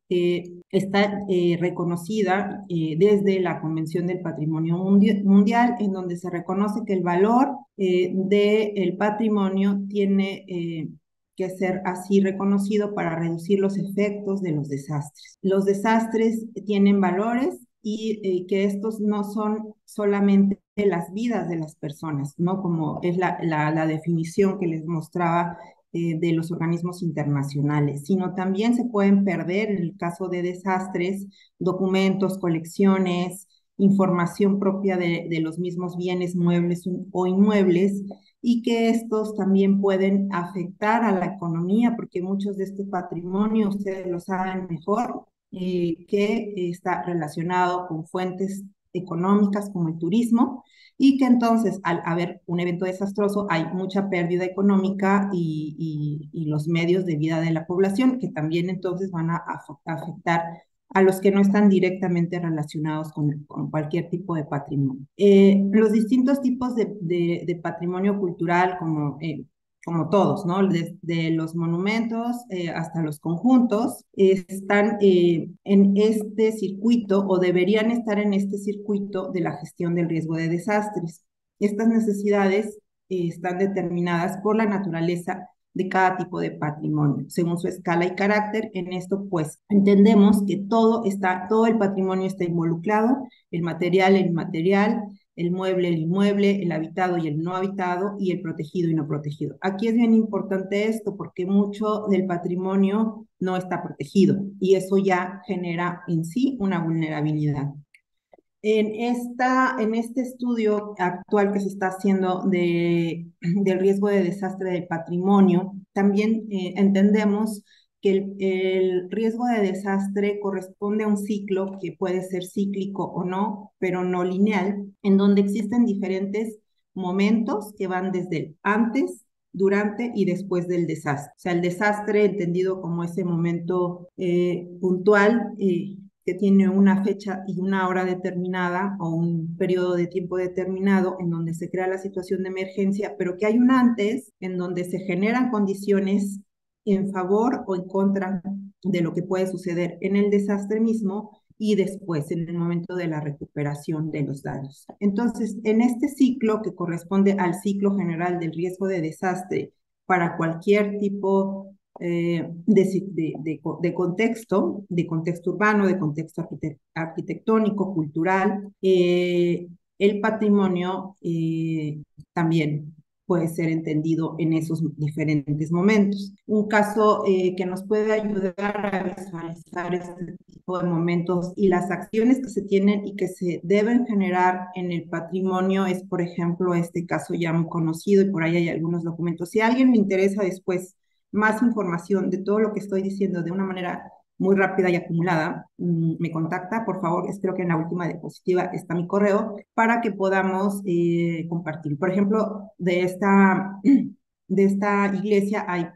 está reconocida desde la Convención del Patrimonio Mundial, en donde se reconoce que el valor del patrimonio tiene que ser así reconocido para reducir los efectos de los desastres. Los desastres tienen valores y que estos no son solamente las vidas de las personas, ¿no? Como es la definición que les mostraba de los organismos internacionales, sino también se pueden perder, en el caso de desastres, documentos, colecciones, información propia de los mismos bienes muebles o inmuebles, y que estos también pueden afectar a la economía, porque muchos de este patrimonio, ustedes lo saben mejor, que está relacionado con fuentes económicas como el turismo, y que entonces al haber un evento desastroso hay mucha pérdida económica y los medios de vida de la población, que también entonces van a afectar a los que no están directamente relacionados con cualquier tipo de patrimonio. Los distintos tipos de patrimonio cultural, como todos, ¿no? Desde los monumentos hasta los conjuntos, están en este circuito, o deberían estar en este circuito de la gestión del riesgo de desastres. Estas necesidades están determinadas por la naturaleza de cada tipo de patrimonio, según su escala y carácter. En esto, pues, entendemos que todo el patrimonio está involucrado, el material, el inmaterial, el mueble, el inmueble, el habitado y el no habitado, y el protegido y no protegido. Aquí es bien importante esto porque mucho del patrimonio no está protegido y eso ya genera en sí una vulnerabilidad. En este estudio actual que se está haciendo del riesgo de desastre del patrimonio, también entendemos que el riesgo de desastre corresponde a un ciclo que puede ser cíclico o no, pero no lineal, en donde existen diferentes momentos que van desde el antes, durante y después del desastre. O sea, el desastre entendido como ese momento puntual, que tiene una fecha y una hora determinada o un periodo de tiempo determinado en donde se crea la situación de emergencia, pero que hay un antes en donde se generan condiciones en favor o en contra de lo que puede suceder en el desastre mismo y después en el momento de la recuperación de los daños. Entonces, en este ciclo que corresponde al ciclo general del riesgo de desastre para cualquier tipo de contexto urbano, de contexto arquitectónico, cultural, el patrimonio también puede ser entendido en esos diferentes momentos. Un caso que nos puede ayudar a visualizar este tipo de momentos y las acciones que se tienen y que se deben generar en el patrimonio es, por ejemplo, este caso ya muy conocido y por ahí hay algunos documentos. Si a alguien le interesa después más información de todo lo que estoy diciendo de una manera muy rápida y acumulada, me contacta, por favor, creo que en la última diapositiva está mi correo, para que podamos compartir. Por ejemplo, de esta iglesia hay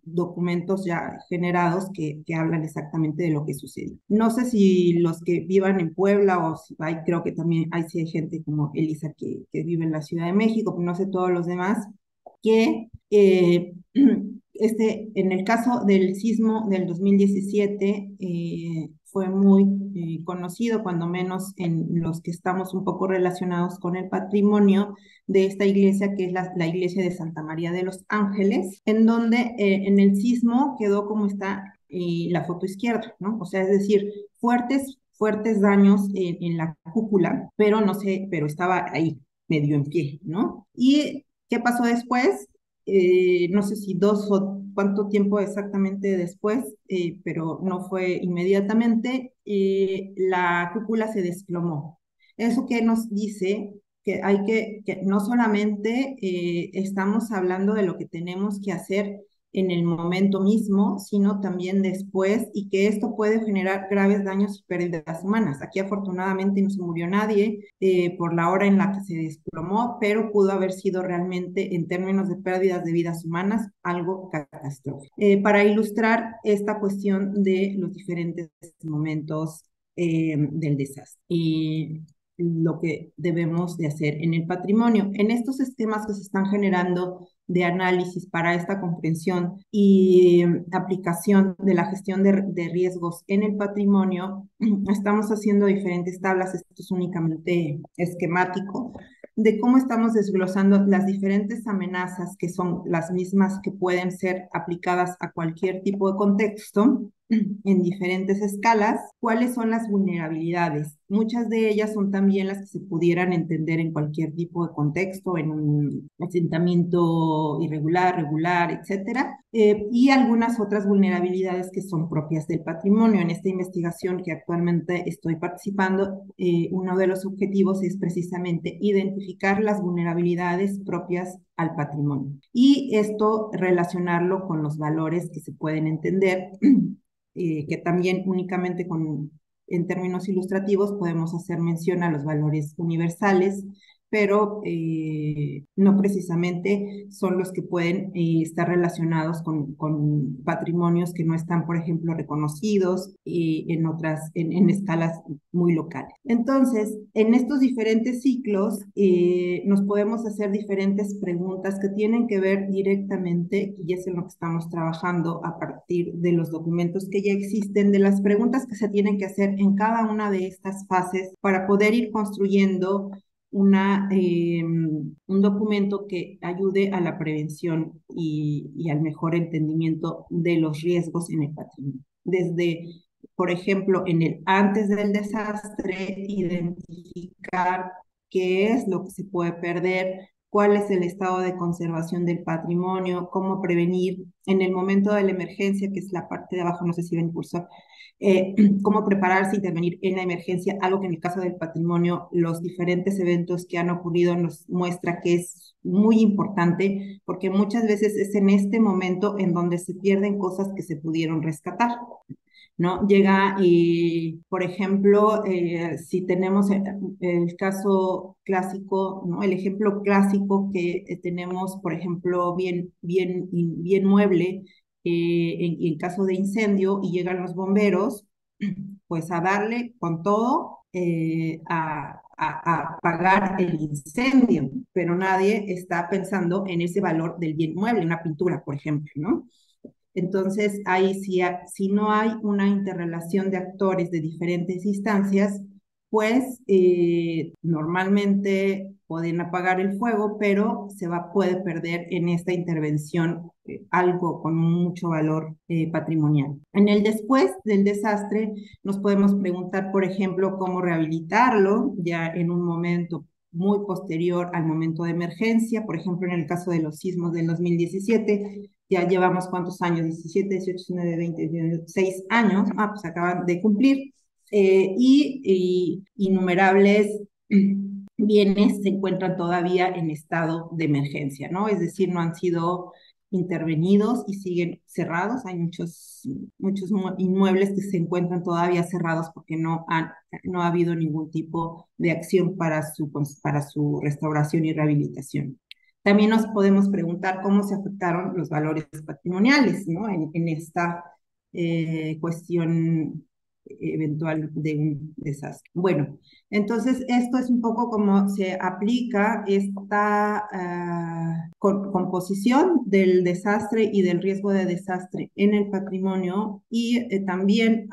documentos ya generados que hablan exactamente de lo que sucede. No sé si los que vivan en Puebla o si hay, creo que también hay, sí hay gente como Elisa que vive en la Ciudad de México, no sé todos los demás, que en el caso del sismo del 2017 fue muy conocido, cuando menos en los que estamos un poco relacionados con el patrimonio de esta iglesia, que es la iglesia de Santa María de los Ángeles, en donde en el sismo quedó como está la foto izquierda, ¿no? O sea, es decir, fuertes daños en la cúpula, pero no sé, pero estaba ahí, medio en pie, ¿no? ¿Y qué pasó después? No sé si 2 o cuánto tiempo exactamente después, pero no fue inmediatamente, la cúpula se desplomó. Eso que nos dice que que no solamente estamos hablando de lo que tenemos que hacer en el momento mismo, sino también después, y que esto puede generar graves daños y pérdidas humanas. Aquí afortunadamente no se murió nadie por la hora en la que se desplomó, pero pudo haber sido realmente, en términos de pérdidas de vidas humanas, algo catastrófico. Para ilustrar esta cuestión de los diferentes momentos del desastre. Lo que debemos de hacer en el patrimonio. En estos esquemas que se están generando de análisis para esta comprensión y aplicación de la gestión de riesgos en el patrimonio, estamos haciendo diferentes tablas, esto es únicamente esquemático, de cómo estamos desglosando las diferentes amenazas que son las mismas que pueden ser aplicadas a cualquier tipo de contexto en diferentes escalas, cuáles son las vulnerabilidades. Muchas de ellas son también las que se pudieran entender en cualquier tipo de contexto, en un asentamiento irregular, regular, etcétera, y algunas otras vulnerabilidades que son propias del patrimonio. En esta investigación que actualmente estoy participando, uno de los objetivos es precisamente identificar las vulnerabilidades propias al patrimonio y esto relacionarlo con los valores que se pueden entender que también únicamente en términos ilustrativos podemos hacer mención a los valores universales, pero no precisamente son los que pueden estar relacionados con patrimonios que no están, por ejemplo, reconocidos en escalas muy locales. Entonces, en estos diferentes ciclos nos podemos hacer diferentes preguntas que tienen que ver directamente, y es en lo que estamos trabajando a partir de los documentos que ya existen, de las preguntas que se tienen que hacer en cada una de estas fases para poder ir construyendo un documento que ayude a la prevención y al mejor entendimiento de los riesgos en el patrimonio. Desde, por ejemplo, en el antes del desastre, identificar qué es lo que se puede perder, cuál es el estado de conservación del patrimonio, cómo prevenir en el momento de la emergencia, que es la parte de abajo, no sé si ven el cursor, cómo prepararse, intervenir en la emergencia, algo que en el caso del patrimonio, los diferentes eventos que han ocurrido nos muestra que es muy importante, porque muchas veces es en este momento en donde se pierden cosas que se pudieron rescatar. ¿No? Llega y, por ejemplo, si tenemos el caso clásico, ¿no? El ejemplo clásico que tenemos, por ejemplo, bien mueble, en caso de incendio y llegan los bomberos, pues a darle con todo a apagar el incendio, pero nadie está pensando en ese valor del bien mueble, una pintura, por ejemplo, ¿no? Entonces, ahí si no hay una interrelación de actores de diferentes instancias, pues normalmente pueden apagar el fuego, pero puede perder en esta intervención algo con mucho valor patrimonial. En el después del desastre, nos podemos preguntar, por ejemplo, cómo rehabilitarlo ya en un momento muy posterior al momento de emergencia. Por ejemplo, en el caso de los sismos del 2017, ya llevamos ¿cuántos años? 17, 18, 19, 20, 26 años, pues acaban de cumplir, y innumerables bienes se encuentran todavía en estado de emergencia, ¿no? Es decir, no han sido intervenidos y siguen cerrados. Hay muchos inmuebles que se encuentran todavía cerrados porque no ha habido ningún tipo de acción para su restauración y rehabilitación. También nos podemos preguntar cómo se afectaron los valores patrimoniales, ¿no? En esta cuestión eventual de un desastre. Bueno, entonces esto es un poco cómo se aplica esta composición del desastre y del riesgo de desastre en el patrimonio, y también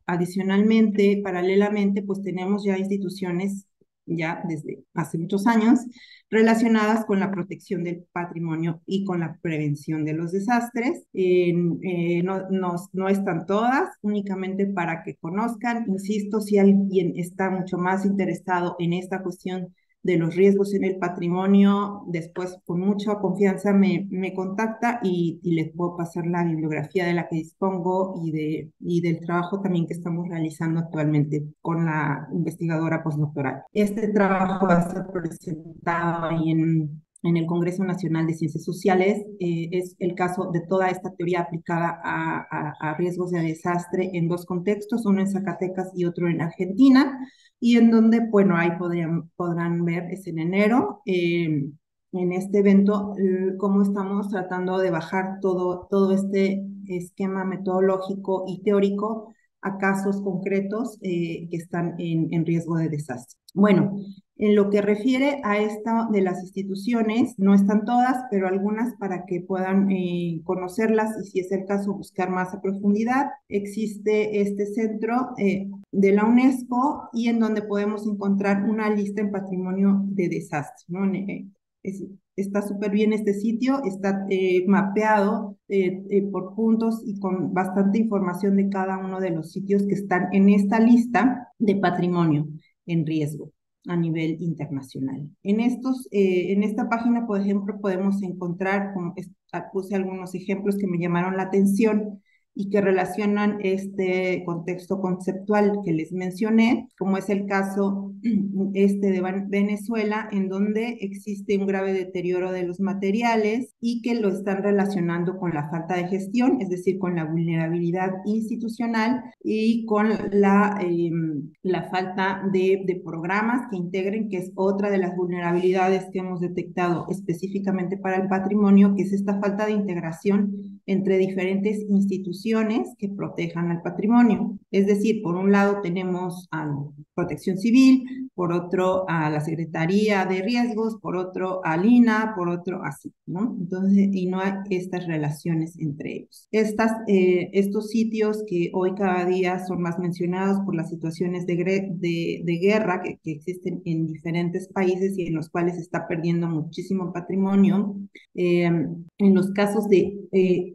adicionalmente, paralelamente, pues tenemos ya instituciones ya desde hace muchos años relacionadas con la protección del patrimonio y con la prevención de los desastres. No están todas, únicamente para que conozcan. Insisto, si alguien está mucho más interesado en esta cuestión de los riesgos en el patrimonio, después con mucha confianza me contacta y les puedo pasar la bibliografía de la que dispongo y del trabajo también que estamos realizando actualmente con la investigadora postdoctoral. Este trabajo va a ser presentado ahí en el Congreso Nacional de Ciencias Sociales. Es el caso de toda esta teoría aplicada a riesgos de desastre en dos contextos, uno en Zacatecas y otro en Argentina, y en donde, bueno, ahí podrán ver, es en enero, en este evento, cómo estamos tratando de bajar todo este esquema metodológico y teórico a casos concretos que están en riesgo de desastre. Bueno, en lo que refiere a esta de las instituciones, no están todas, pero algunas para que puedan conocerlas y si es el caso buscar más a profundidad. Existe este centro de la UNESCO y en donde podemos encontrar una lista en patrimonio de desastre, ¿no? Está súper bien este sitio, está mapeado por puntos y con bastante información de cada uno de los sitios que están en esta lista de patrimonio en riesgo a nivel internacional. En esta página, por ejemplo, podemos encontrar, puse algunos ejemplos que me llamaron la atención y que relacionan este contexto conceptual que les mencioné, como es el caso de Venezuela, en donde existe un grave deterioro de los materiales y que lo están relacionando con la falta de gestión, es decir, con la vulnerabilidad institucional y con la falta de programas que integren, que es otra de las vulnerabilidades que hemos detectado específicamente para el patrimonio, que es esta falta de integración entre diferentes instituciones que protejan al patrimonio. Es decir, por un lado tenemos a Protección Civil, por otro a la Secretaría de Riesgos, por otro al INAH, por otro así, ¿no? Entonces, y no hay estas relaciones entre ellos. Estos sitios que hoy cada día son más mencionados por las situaciones de guerra que existen en diferentes países y en los cuales se está perdiendo muchísimo patrimonio, en los casos de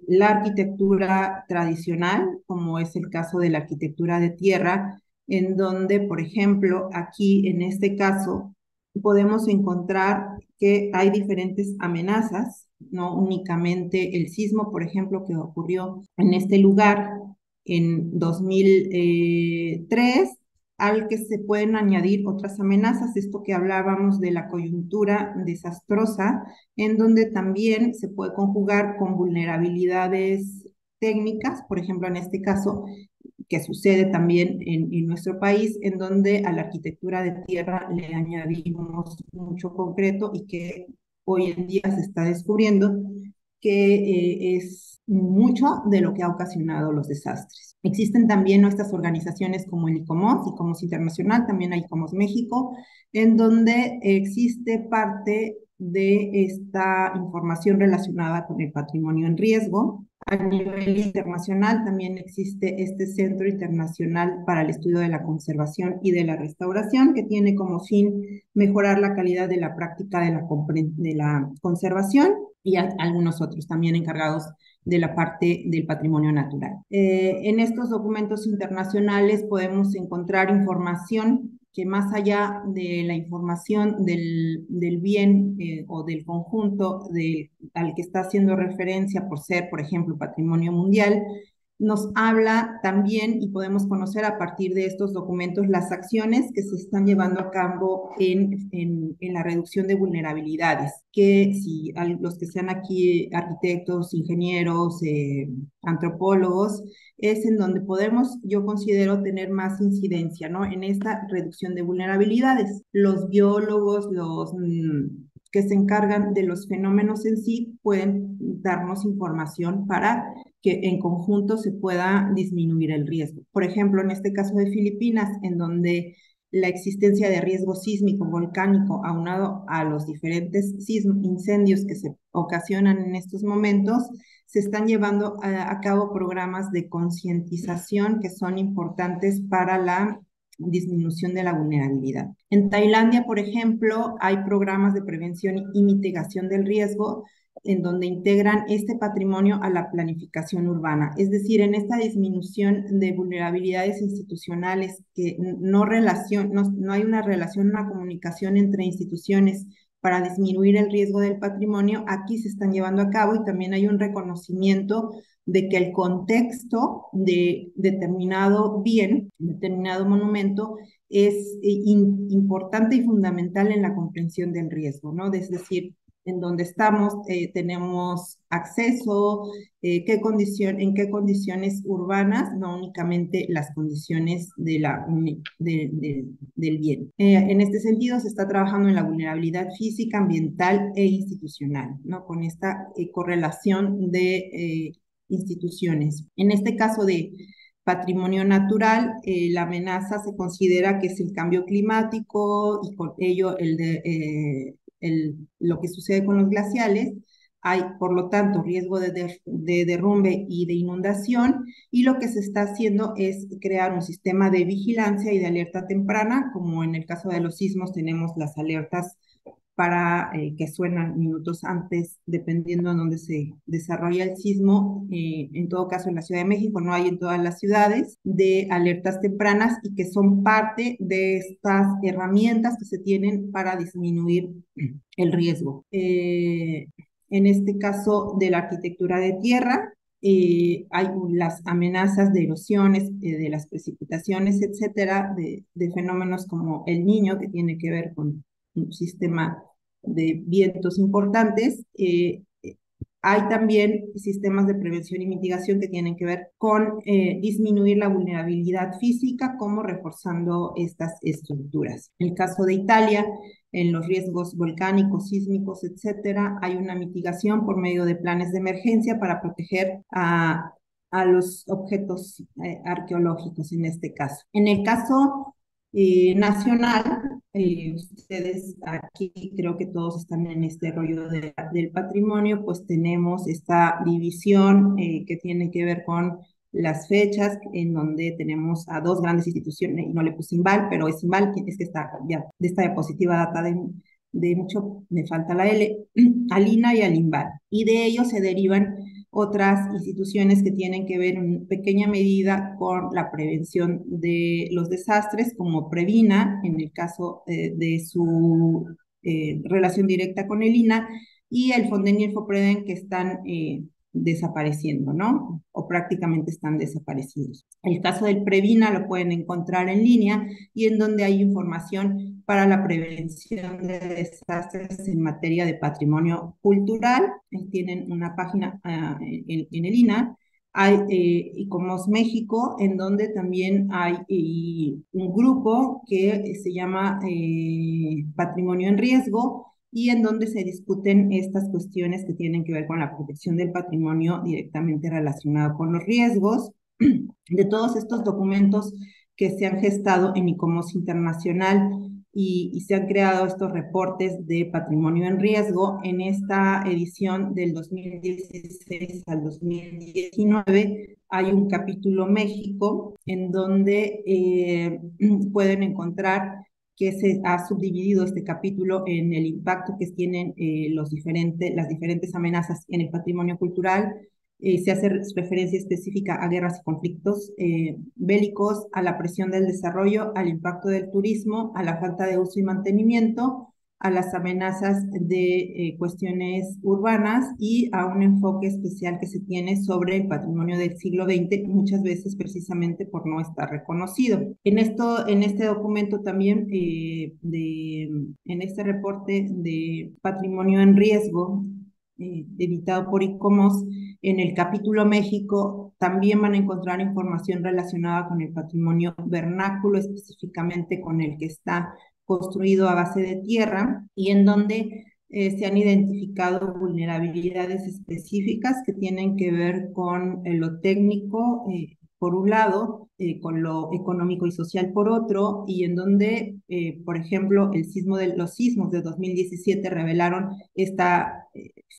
la arquitectura tradicional, como es el caso de la arquitectura de tierra, en donde, por ejemplo, aquí en este caso, podemos encontrar que hay diferentes amenazas, no únicamente el sismo, por ejemplo, que ocurrió en este lugar en 2003, al que se pueden añadir otras amenazas, esto que hablábamos de la coyuntura desastrosa, en donde también se puede conjugar con vulnerabilidades técnicas, por ejemplo, en este caso, que sucede también en nuestro país, en donde a la arquitectura de tierra le añadimos mucho concreto y que hoy en día se está descubriendo que es mucho de lo que ha ocasionado los desastres. Existen también nuestras organizaciones como el ICOMOS, ICOMOS Internacional, también hay ICOMOS México, en donde existe parte de esta información relacionada con el patrimonio en riesgo. A nivel internacional también existe este Centro Internacional para el Estudio de la Conservación y de la Restauración, que tiene como fin mejorar la calidad de la práctica de la conservación, y algunos otros también encargados de la parte del patrimonio natural. En estos documentos internacionales podemos encontrar información que, más allá de la información del bien o del conjunto al que está haciendo referencia por ser, por ejemplo, patrimonio mundial, nos habla también, y podemos conocer a partir de estos documentos, las acciones que se están llevando a cabo en la reducción de vulnerabilidades, que si los que sean aquí arquitectos, ingenieros, antropólogos, es en donde podemos, yo considero, tener más incidencia, ¿no? En esta reducción de vulnerabilidades. Los biólogos, que se encargan de los fenómenos en sí, pueden darnos información para que en conjunto se pueda disminuir el riesgo. Por ejemplo, en este caso de Filipinas, en donde la existencia de riesgo sísmico, volcánico, aunado a los diferentes incendios que se ocasionan en estos momentos, se están llevando a cabo programas de concientización que son importantes para la disminución de la vulnerabilidad. En Tailandia, por ejemplo, hay programas de prevención y mitigación del riesgo en donde integran este patrimonio a la planificación urbana. Es decir, en esta disminución de vulnerabilidades institucionales, que no hay una relación, una comunicación entre instituciones para disminuir el riesgo del patrimonio, aquí se están llevando a cabo, y también hay un reconocimiento de que el contexto de determinado bien, determinado monumento, es importante y fundamental en la comprensión del riesgo, ¿no? Es decir, en donde estamos, tenemos acceso, en qué condiciones urbanas, no únicamente las condiciones del bien. En este sentido, se está trabajando en la vulnerabilidad física, ambiental e institucional, ¿no? Con esta correlación de instituciones. En este caso de patrimonio natural, la amenaza se considera que es el cambio climático, y con ello lo que sucede con los glaciales. Hay, por lo tanto, riesgo de derrumbe y de inundación, y lo que se está haciendo es crear un sistema de vigilancia y de alerta temprana, como en el caso de los sismos tenemos las alertas para que suenan minutos antes, dependiendo de dónde se desarrolla el sismo. En todo caso, en la Ciudad de México, no hay en todas las ciudades, de alertas tempranas, y que son parte de estas herramientas que se tienen para disminuir el riesgo. En este caso de la arquitectura de tierra, hay las amenazas de erosiones, de las precipitaciones, etcétera, de fenómenos como el Niño, que tiene que ver con un sistema de vientos importantes. hay también sistemas de prevención y mitigación que tienen que ver con disminuir la vulnerabilidad física, como reforzando estas estructuras. En el caso de Italia, en los riesgos volcánicos, sísmicos, etcétera, hay una mitigación por medio de planes de emergencia para proteger a los objetos arqueológicos en este caso. En el caso nacional, ustedes aquí creo que todos están en este rollo del patrimonio, pues tenemos esta división que tiene que ver con las fechas, en donde tenemos a dos grandes instituciones, y no le puse INVAL, pero es INVAL, es que está ya de esta diapositiva data de mucho, me falta la L, al INA y al INVAL, y de ellos se derivan otras instituciones que tienen que ver en pequeña medida con la prevención de los desastres, como Previna, en el caso de su relación directa con el INA, y el Fonden y el FOPREDEN, que están desapareciendo, ¿no? O prácticamente están desaparecidos. El caso del Previna lo pueden encontrar en línea, y en donde hay información para la prevención de desastres en materia de patrimonio cultural. Tienen una página en el INA. Hay ICOMOS México, en donde también hay un grupo que se llama Patrimonio en Riesgo, y en donde se discuten estas cuestiones que tienen que ver con la protección del patrimonio directamente relacionado con los riesgos. De todos estos documentos que se han gestado en ICOMOS Internacional, y se han creado estos reportes de patrimonio en riesgo, en esta edición del 2016 al 2019 hay un capítulo México, en donde pueden encontrar que se ha subdividido este capítulo en el impacto que tienen las diferentes amenazas en el patrimonio cultural. Se hace referencia específica a guerras y conflictos bélicos, a la presión del desarrollo, al impacto del turismo, a la falta de uso y mantenimiento, a las amenazas de cuestiones urbanas, y a un enfoque especial que se tiene sobre el patrimonio del siglo XX, muchas veces precisamente por no estar reconocido. En este documento también, en este reporte de patrimonio en riesgo, editado por ICOMOS, en el capítulo México también van a encontrar información relacionada con el patrimonio vernáculo, específicamente con el que está construido a base de tierra, y en donde se han identificado vulnerabilidades específicas que tienen que ver con lo técnico, por un lado, con lo económico y social por otro, y en donde, por ejemplo, los sismos de 2017 revelaron esta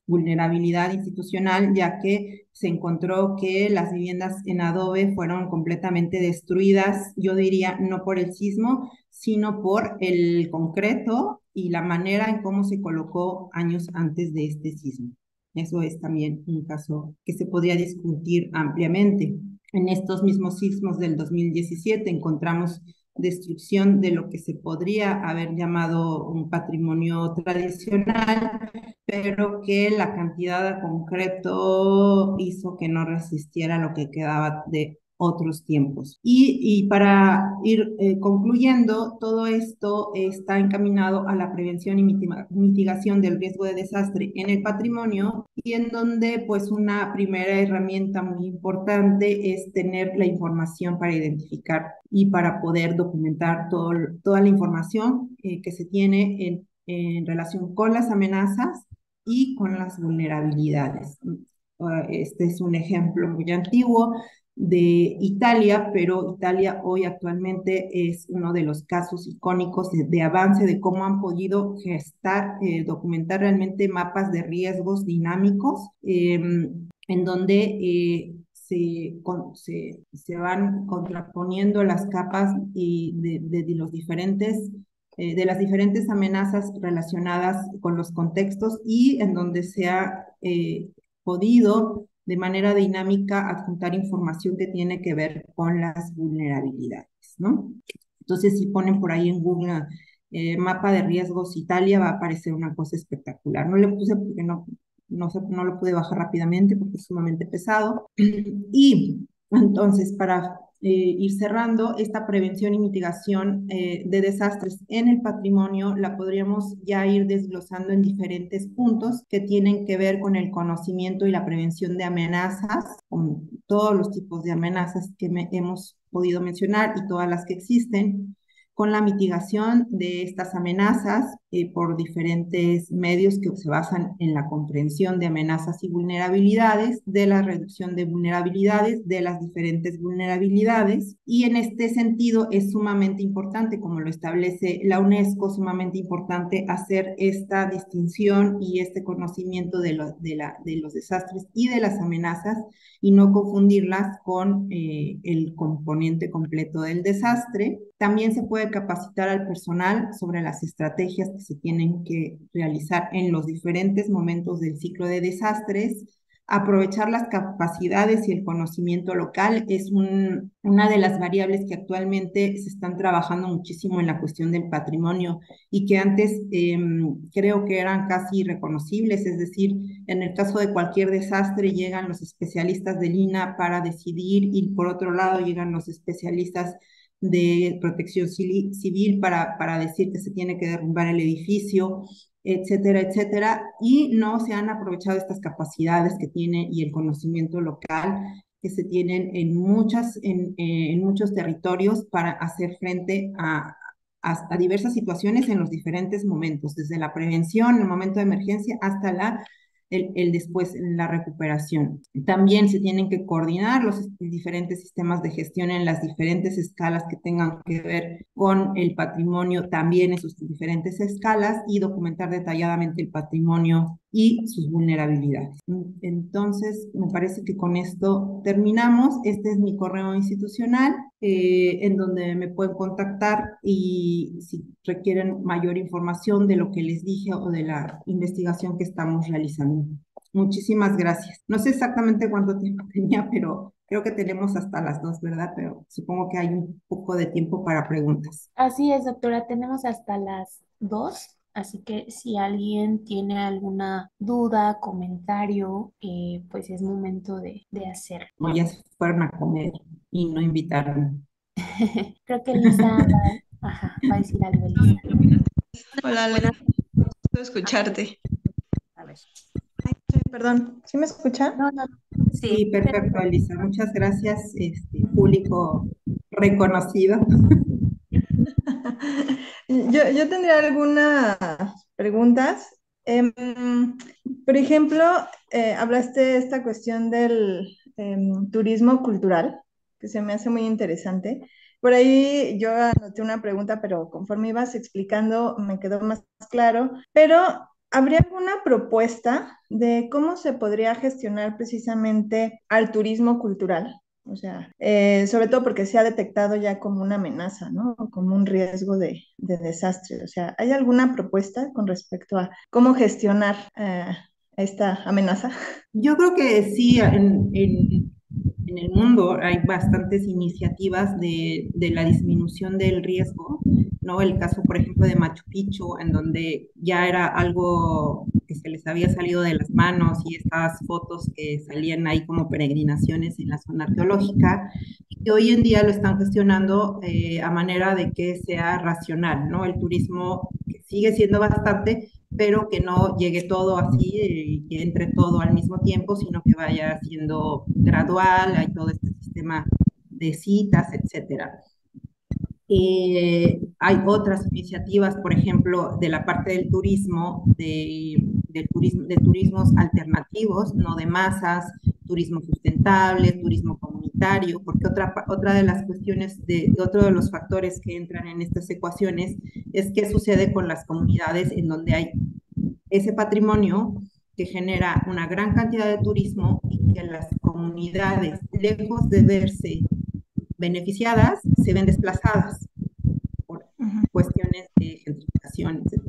vulnerabilidad institucional, ya que se encontró que las viviendas en adobe fueron completamente destruidas, yo diría, no por el sismo, sino por el concreto y la manera en cómo se colocó años antes de este sismo. Eso es también un caso que se podría discutir ampliamente. En estos mismos sismos del 2017 encontramos destrucción de lo que se podría haber llamado un patrimonio tradicional, pero que la cantidad de concreto hizo que no resistiera lo que quedaba de otros tiempos. Y para ir concluyendo, todo esto está encaminado a la prevención y mitigación del riesgo de desastre en el patrimonio, y en donde pues una primera herramienta muy importante es tener la información para identificar y para poder documentar toda la información que se tiene en relación con las amenazas y con las vulnerabilidades. Este es un ejemplo muy antiguo de Italia, pero Italia hoy actualmente es uno de los casos icónicos de avance, de cómo han podido gestar, documentar realmente mapas de riesgos dinámicos, en donde se van contraponiendo las capas de los diferentes de las diferentes amenazas relacionadas con los contextos, y en donde se ha podido de manera dinámica adjuntar información que tiene que ver con las vulnerabilidades, ¿no? Entonces, si ponen por ahí en Google mapa de riesgos Italia, va a aparecer una cosa espectacular. No le puse porque no lo pude bajar rápidamente porque es sumamente pesado. Y Entonces, para ir cerrando, esta prevención y mitigación de desastres en el patrimonio la podríamos ya ir desglosando en diferentes puntos que tienen que ver con el conocimiento y la prevención de amenazas, con todos los tipos de amenazas que hemos podido mencionar y todas las que existen, con la mitigación de estas amenazas por diferentes medios que se basan en la comprensión de amenazas y vulnerabilidades, de la reducción de vulnerabilidades, de las diferentes vulnerabilidades. Y en este sentido es sumamente importante, como lo establece la UNESCO, sumamente importante hacer esta distinción y este conocimiento de los desastres y de las amenazas y no confundirlas con el componente completo del desastre. También se puede capacitar al personal sobre las estrategias que se tienen que realizar en los diferentes momentos del ciclo de desastres. Aprovechar las capacidades y el conocimiento local es una de las variables que actualmente se están trabajando muchísimo en la cuestión del patrimonio y que antes creo que eran casi irreconocibles, es decir, en el caso de cualquier desastre llegan los especialistas del INAH para decidir y por otro lado llegan los especialistas de protección civil para decir que se tiene que derrumbar el edificio, etcétera, etcétera, y no se han aprovechado estas capacidades que tiene y el conocimiento local que se tienen en muchos territorios para hacer frente a diversas situaciones en los diferentes momentos, desde la prevención, el momento de emergencia, hasta el después, la recuperación. También se tienen que coordinar los diferentes sistemas de gestión en las diferentes escalas que tengan que ver con el patrimonio, también en sus diferentes escalas, y documentar detalladamente el patrimonio y sus vulnerabilidades. Entonces, me parece que con esto terminamos. Este es mi correo institucional, en donde me pueden contactar y si requieren mayor información de lo que les dije o de la investigación que estamos realizando. Muchísimas gracias. No sé exactamente cuánto tiempo tenía, pero creo que tenemos hasta las 2, ¿verdad? Pero supongo que hay un poco de tiempo para preguntas. Así es, doctora, tenemos hasta las 2, así que si alguien tiene alguna duda, comentario, pues es momento de hacer. O ya se fueron a comer y no invitaron. Creo que Lisa va a decir algo, Lisa. Hola, Ale, Buenas, gusto escucharte. a ver. Ay, sí, perdón, ¿sí me escucha? No, no, Sí, Sí, perfecto, Elisa. Muchas gracias, público reconocido. Yo tendría algunas preguntas. Por ejemplo, hablaste de esta cuestión del turismo cultural, que se me hace muy interesante. Por ahí yo anoté una pregunta, pero conforme ibas explicando me quedó más claro. Pero, ¿habría alguna propuesta de cómo se podría gestionar precisamente al turismo cultural? O sea, sobre todo porque se ha detectado ya como una amenaza, ¿no? O como un riesgo de desastre. O sea, ¿hay alguna propuesta con respecto a cómo gestionar esta amenaza? Yo creo que sí, en el mundo hay bastantes iniciativas de la disminución del riesgo, ¿no? El caso, por ejemplo, de Machu Picchu, en donde ya era algo que se les había salido de las manos y estas fotos que salían ahí como peregrinaciones en la zona arqueológica, y que hoy en día lo están gestionando a manera de que sea racional, ¿no? El turismo que sigue siendo bastante, pero que no llegue todo así y que entre todo al mismo tiempo, sino que vaya siendo gradual, hay todo este sistema de citas, etcétera. Hay otras iniciativas, por ejemplo, de la parte del turismo, de turismos alternativos, no de masas, turismo sustentable, turismo comunitario, porque otra de las cuestiones, otro de los factores que entran en estas ecuaciones es qué sucede con las comunidades en donde hay ese patrimonio que genera una gran cantidad de turismo y que las comunidades, lejos de verse beneficiadas, se ven desplazadas por cuestiones de gentrificación, etc.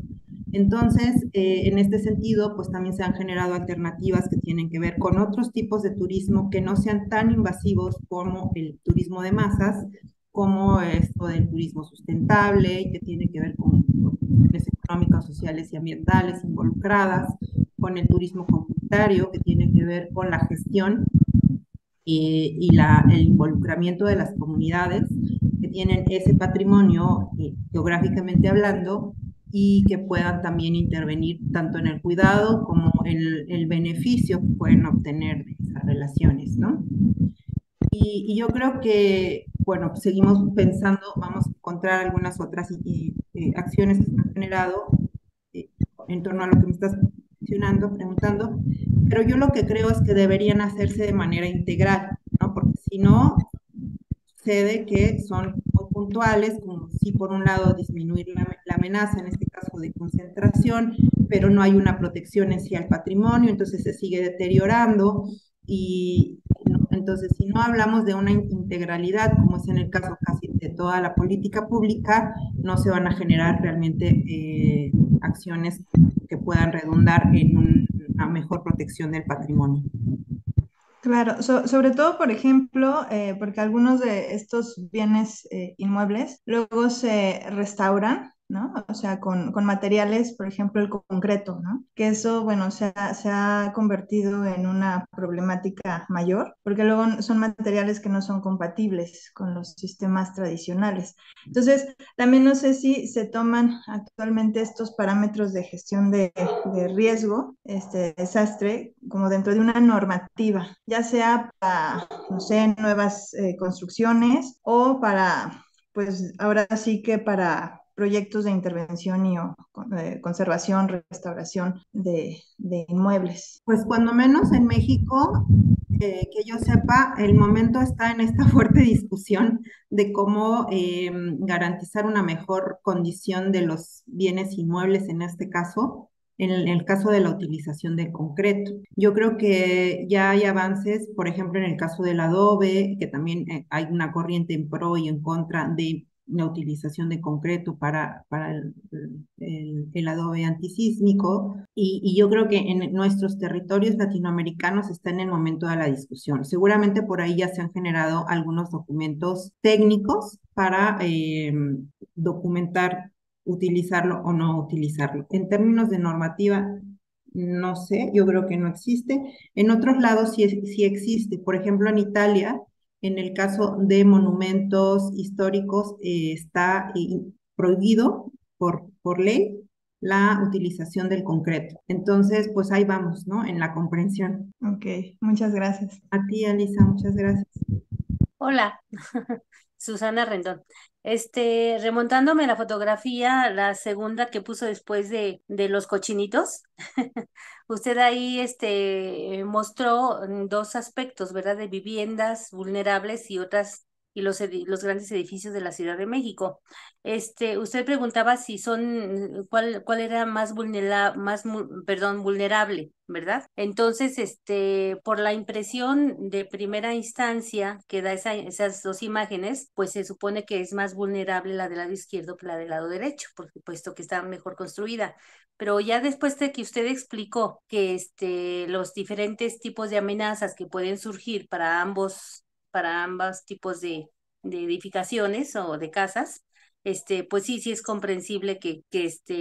Entonces, en este sentido, pues también se han generado alternativas que tienen que ver con otros tipos de turismo que no sean tan invasivos como el turismo de masas, como esto del turismo sustentable, que tiene que ver con cuestiones económicas, sociales y ambientales involucradas, con el turismo comunitario, que tiene que ver con la gestión el involucramiento de las comunidades que tienen ese patrimonio geográficamente hablando y que puedan también intervenir tanto en el cuidado como en el beneficio que pueden obtener de esas relaciones, ¿no? Y yo creo que, bueno, seguimos pensando, vamos a encontrar algunas otras acciones que se han generado eh, en torno a lo que me estás mencionando, preguntando, pero yo lo que creo es que deberían hacerse de manera integral, ¿no? Porque si no, sucede que son muy puntuales, como si por un lado disminuir la amenaza, en este caso de concentración, pero no hay una protección en sí al patrimonio, entonces se sigue deteriorando y entonces si no hablamos de una integralidad, como es en el caso casi de toda la política pública, no se van a generar realmente acciones que puedan redundar en una mejor protección del patrimonio. Claro, sobre todo, por ejemplo, porque algunos de estos bienes inmuebles luego se restauran, ¿no? O sea, con materiales, por ejemplo, el concreto, ¿no? Que eso, bueno, se ha convertido en una problemática mayor, porque luego son materiales que no son compatibles con los sistemas tradicionales. Entonces, también no sé si se toman actualmente estos parámetros de gestión de riesgo, este desastre, como dentro de una normativa, ya sea para, no sé, nuevas construcciones o para, pues ahora sí que para proyectos de intervención y conservación, restauración de inmuebles. Pues cuando menos en México, que yo sepa, el momento está en esta fuerte discusión de cómo garantizar una mejor condición de los bienes inmuebles, en este caso, en el caso de la utilización del concreto. Yo creo que ya hay avances, por ejemplo, en el caso del adobe, que también hay una corriente en pro y en contra de la utilización de concreto para el adobe antisísmico y yo creo que en nuestros territorios latinoamericanos está en el momento de la discusión. Seguramente por ahí ya se han generado algunos documentos técnicos para documentar utilizarlo o no utilizarlo. En términos de normativa, no sé, yo creo que no existe. En otros lados sí, sí existe. Por ejemplo, en Italia, en el caso de monumentos históricos, está prohibido por ley la utilización del concreto. Entonces, pues ahí vamos, ¿no? En la comprensión. Ok, muchas gracias. A ti, Alisa, muchas gracias. Hola, Susana Rendón. Remontándome a la fotografía, la segunda que puso después de los cochinitos, usted ahí mostró dos aspectos, ¿verdad? De viviendas vulnerables y otras, y los grandes edificios de la Ciudad de México. Usted preguntaba si cuál era más vulnerable, ¿verdad? Entonces, por la impresión de primera instancia que da esas dos imágenes, pues se supone que es más vulnerable la del lado izquierdo que la del lado derecho, por supuesto que está mejor construida. Pero ya después de que usted explicó que los diferentes tipos de amenazas que pueden surgir para ambos tipos de edificaciones o de casas, pues sí es comprensible que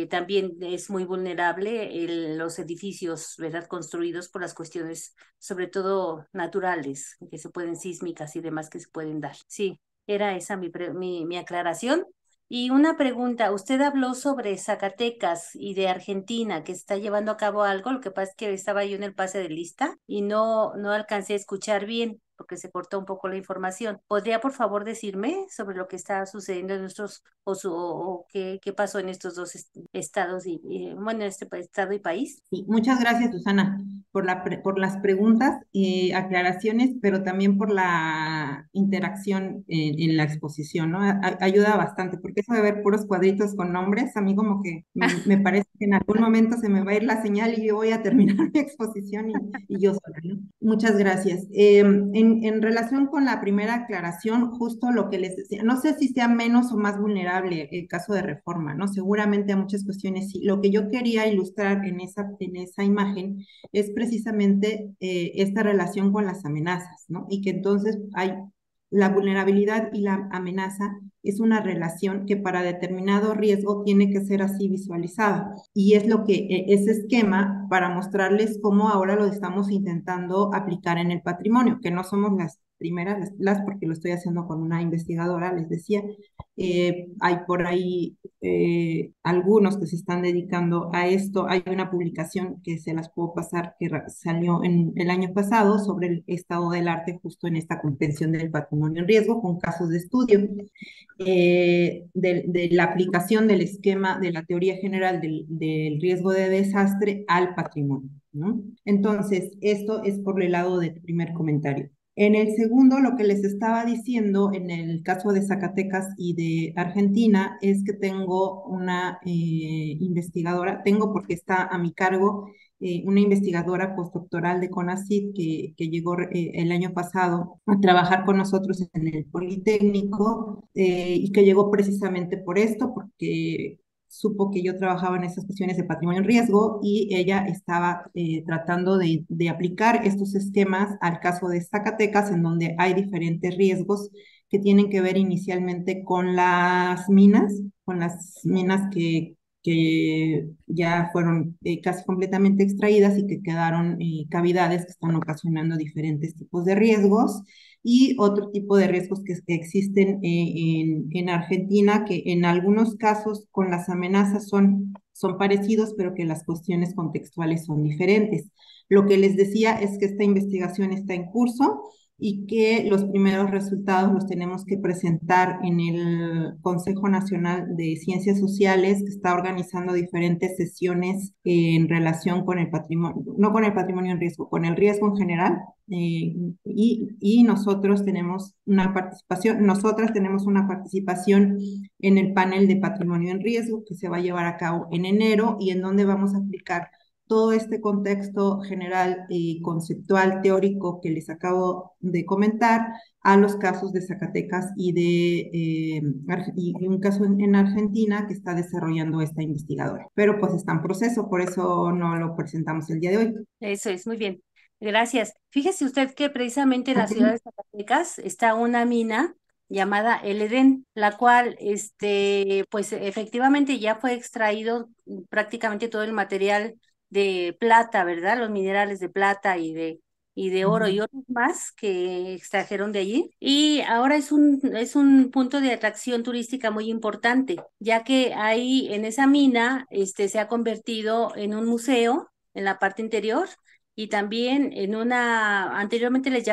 también es muy vulnerable los edificios, ¿verdad? Construidos por las cuestiones, sobre todo naturales, que se pueden sísmicas y demás que se pueden dar. Sí, era esa mi aclaración. Y una pregunta, usted habló sobre Zacatecas y de Argentina, que está llevando a cabo algo, lo que pasa es que estaba yo en el pase de lista y no alcancé a escuchar bien porque se cortó un poco la información. ¿Podría, por favor, decirme sobre lo que está sucediendo en o qué pasó en estos dos estados bueno, estado y país? Sí, muchas gracias, Susana, por las preguntas, aclaraciones, pero también por la interacción en la exposición, ¿no? Ayuda bastante, porque eso de ver puros cuadritos con nombres, a mí como que me parece que en algún momento se me va a ir la señal y yo voy a terminar mi exposición y yo sola, ¿no? Muchas gracias. En relación con la primera aclaración, justo lo que les decía, no sé si sea menos o más vulnerable el caso de Reforma, ¿no? Seguramente a muchas cuestiones sí. Lo que yo quería ilustrar en esa imagen es precisamente esta relación con las amenazas, ¿no? Y que entonces hay la vulnerabilidad y la amenaza es una relación que para determinado riesgo tiene que ser así visualizada. Y es lo que ese esquema para mostrarles cómo ahora lo estamos intentando aplicar en el patrimonio, que no somos las primeras, porque lo estoy haciendo con una investigadora, les decía, hay por ahí algunos que se están dedicando a esto. Hay una publicación que se las puedo pasar que salió en el año pasado sobre el estado del arte justo en esta comprensión del patrimonio en riesgo con casos de estudio de la aplicación del esquema de la teoría general del riesgo de desastre al patrimonio, ¿no? Entonces, esto es por el lado del primer comentario. En el segundo, lo que les estaba diciendo en el caso de Zacatecas y de Argentina es que tengo una investigadora, tengo porque está a mi cargo una investigadora postdoctoral de CONACYT que llegó el año pasado a trabajar con nosotros en el Politécnico y que llegó precisamente por esto, porque supo que yo trabajaba en esas cuestiones de patrimonio en riesgo y ella estaba tratando de aplicar estos esquemas al caso de Zacatecas, en donde hay diferentes riesgos que tienen que ver inicialmente con las minas que ya fueron casi completamente extraídas y que quedaron cavidades que están ocasionando diferentes tipos de riesgos y otro tipo de riesgos que existen en Argentina, que en algunos casos con las amenazas son parecidos, pero que las cuestiones contextuales son diferentes. Lo que les decía es que esta investigación está en curso y que los primeros resultados los tenemos que presentar en el Consejo Nacional de Ciencias Sociales, que está organizando diferentes sesiones en relación con el patrimonio, no con el patrimonio en riesgo, con el riesgo en general. Y nosotros tenemos una participación, nosotras tenemos una participación en el panel de patrimonio en riesgo que se va a llevar a cabo en enero y en donde vamos a aplicar todo este contexto general y conceptual teórico que les acabo de comentar a los casos de Zacatecas y un caso en Argentina que está desarrollando esta investigadora. Pero pues está en proceso, por eso no lo presentamos el día de hoy. Eso es, muy bien. Gracias. Fíjese usted que precisamente en la ciudad de Zacatecas está una mina llamada El Edén, la cual, pues efectivamente ya fue extraído prácticamente todo el material de plata, ¿verdad? Los minerales de plata y de oro y otros más que extrajeron de allí. Y ahora es un punto de atracción turística muy importante, ya que ahí en esa mina, se ha convertido en un museo en la parte interior y también anteriormente les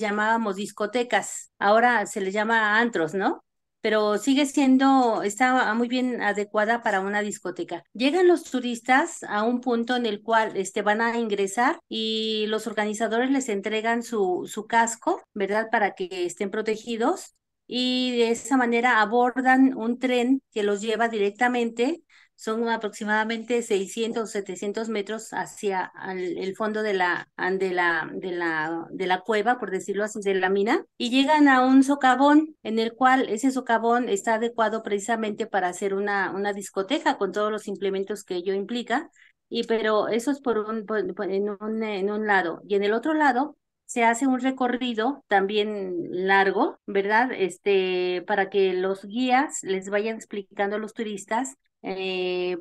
llamábamos discotecas, ahora se les llama antros, ¿no? Pero está muy bien adecuada para una discoteca. Llegan los turistas a un punto en el cual van a ingresar y los organizadores les entregan su casco, ¿verdad? Para que estén protegidos y de esa manera abordan un tren que los lleva directamente. Son aproximadamente 600 o 700 metros hacia el fondo de la cueva, por decirlo así, de la mina, y llegan a un socavón, en el cual ese socavón está adecuado precisamente para hacer una discoteca con todos los implementos que ello implica, pero eso es en un lado. Y en el otro lado se hace un recorrido también largo, ¿verdad? Para que los guías les vayan explicando a los turistas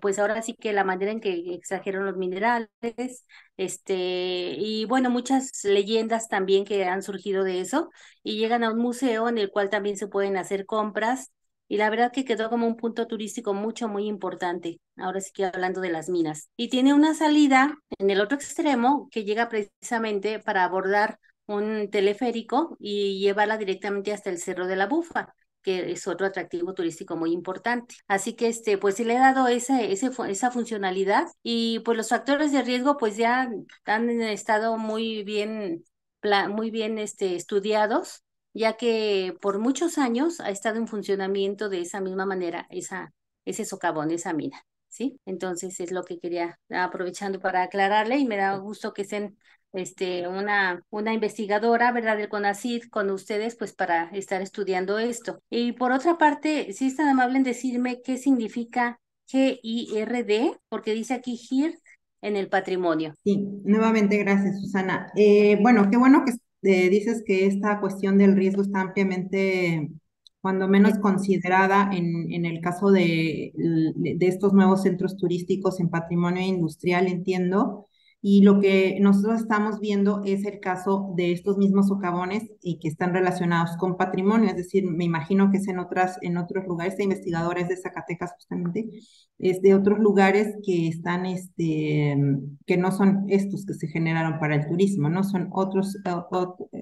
pues ahora sí que la manera en que extrajeron los minerales, y bueno, muchas leyendas también que han surgido de eso, y llegan a un museo en el cual también se pueden hacer compras, y la verdad que quedó como un punto turístico muy importante, ahora sí que hablando de las minas. Y tiene una salida en el otro extremo que llega precisamente para abordar un teleférico y llevarla directamente hasta el Cerro de la Bufa, que es otro atractivo turístico muy importante. Así que pues sí le he dado esa funcionalidad y pues los factores de riesgo pues ya han estado muy bien estudiados, ya que por muchos años ha estado en funcionamiento de esa misma manera ese socavón, esa mina. ¿Sí? Entonces es lo que quería, aprovechando para aclararle, y me da gusto que estén una investigadora, ¿verdad?, del CONACYT con ustedes, pues para estar estudiando esto. Y por otra parte, si es tan amable en decirme qué significa GIRD, porque dice aquí GIRD en el patrimonio. Sí, nuevamente gracias, Susana. Bueno, qué bueno dices que esta cuestión del riesgo está ampliamente, cuando menos considerada en el caso de estos nuevos centros turísticos en patrimonio industrial, entiendo. Y lo que nosotros estamos viendo es el caso de estos mismos socavones y que están relacionados con patrimonio, es decir, me imagino que es en otros lugares, de investigadores de Zacatecas justamente, es de otros lugares que están, que no son estos que se generaron para el turismo, ¿no? Son otros,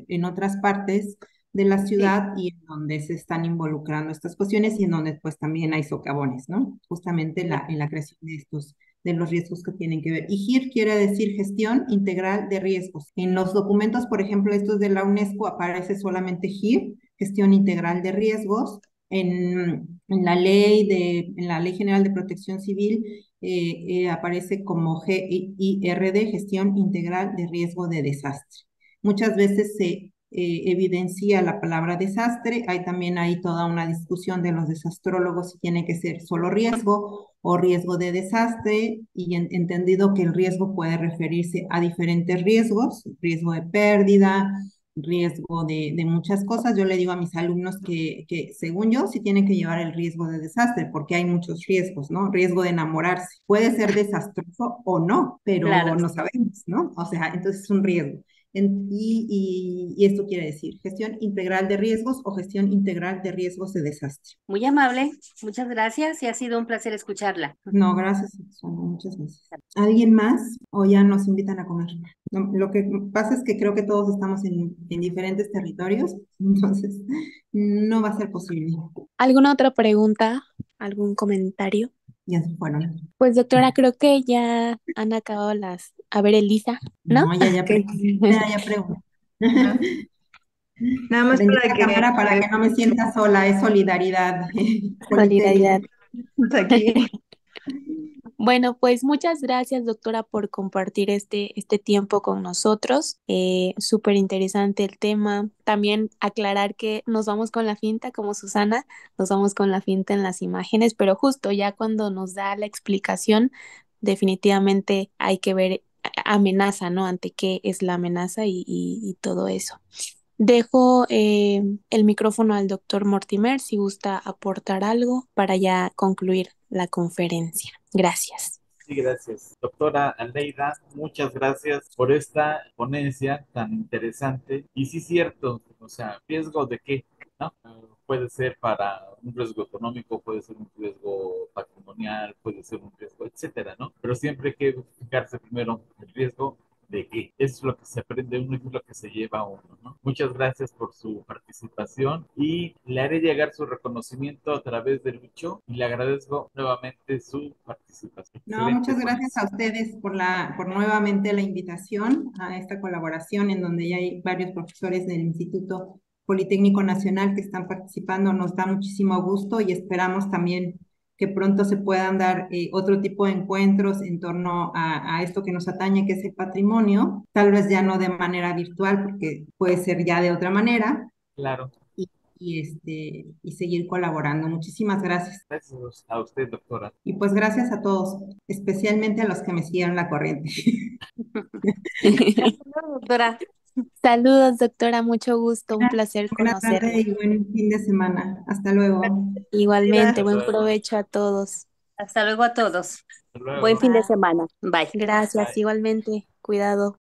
en otras partes de la Sí, ciudad y en donde se están involucrando estas cuestiones y en donde pues también hay socavones, ¿no? Justamente sí, en la creación de estos de los riesgos que tienen que ver. Y GIR quiere decir gestión integral de riesgos. En los documentos, por ejemplo, estos de la UNESCO aparece solamente GIR, gestión integral de riesgos. En la Ley General de Protección Civil aparece como GIRD, gestión integral de riesgo de desastre. Muchas veces se evidencia la palabra desastre. Hay también ahí toda una discusión de los desastrólogos si tiene que ser solo riesgo o riesgo de desastre, y entendido que el riesgo puede referirse a diferentes riesgos, riesgo de pérdida, riesgo de muchas cosas. Yo le digo a mis alumnos que según yo sí tienen que llevar el riesgo de desastre porque hay muchos riesgos, ¿no? Riesgo de enamorarse. Puede ser desastroso o no, pero claro. no sabemos, ¿no? O sea, entonces es un riesgo. Y esto quiere decir gestión integral de riesgos o gestión integral de riesgos de desastre. Muy amable, muchas gracias y ha sido un placer escucharla. No, gracias, Susana, muchas gracias. ¿Alguien más o ya nos invitan a comer? No, lo que pasa es que creo que todos estamos en diferentes territorios, entonces no va a ser posible. ¿Alguna otra pregunta? ¿Algún comentario? Ya se fueron. Pues doctora, creo que ya han acabado las... A ver, Elisa, ¿no? No, ya Ok. pregunté, ya pregunté. Ajá. Nada más Prendí para la que cámara para que no me sienta sola, es solidaridad politécnica. Solidaridad. aquí. Bueno, pues muchas gracias, doctora, por compartir este tiempo con nosotros. Súper interesante el tema. También aclarar que nos vamos con la finta, como Susana, nos vamos con la finta en las imágenes, pero justo ya cuando nos da la explicación, definitivamente hay que ver amenaza, ¿no? Ante qué es la amenaza y todo eso. Dejo el micrófono al doctor Mortimer si gusta aportar algo para ya concluir la conferencia. Gracias. Sí, gracias. Doctora Aleida, muchas gracias por esta ponencia tan interesante. Y sí, cierto, o sea, ¿riesgo de qué? ¿No? Puede ser para un riesgo económico, puede ser un riesgo patrimonial, puede ser un riesgo, etcétera, ¿no? Pero siempre hay que fijarse primero el riesgo de qué. Es lo que se aprende uno y es lo que se lleva uno, ¿no? Muchas gracias por su participación y le haré llegar su reconocimiento a través de Lucho y le agradezco nuevamente su participación. No, Excelente muchas gracias a ponencia. ustedes por nuevamente la invitación a esta colaboración en donde ya hay varios profesores del Instituto Politécnico Nacional que están participando. Nos da muchísimo gusto y esperamos también que pronto se puedan dar otro tipo de encuentros en torno a esto que nos atañe, que es el patrimonio, tal vez ya no de manera virtual, porque puede ser ya de otra manera, Claro. y, y seguir colaborando. Muchísimas gracias. Gracias a usted, doctora. Y pues gracias a todos, especialmente a los que me siguieron la corriente. Doctora, Saludos, doctora, mucho gusto, un placer Buena tarde conocerla. y buen fin de semana. Hasta luego. Igualmente, Hasta buen luego. provecho a todos. hasta luego a todos. Hasta Buen luego. fin de Bye. semana. Bye. Gracias, Bye. igualmente, cuidado.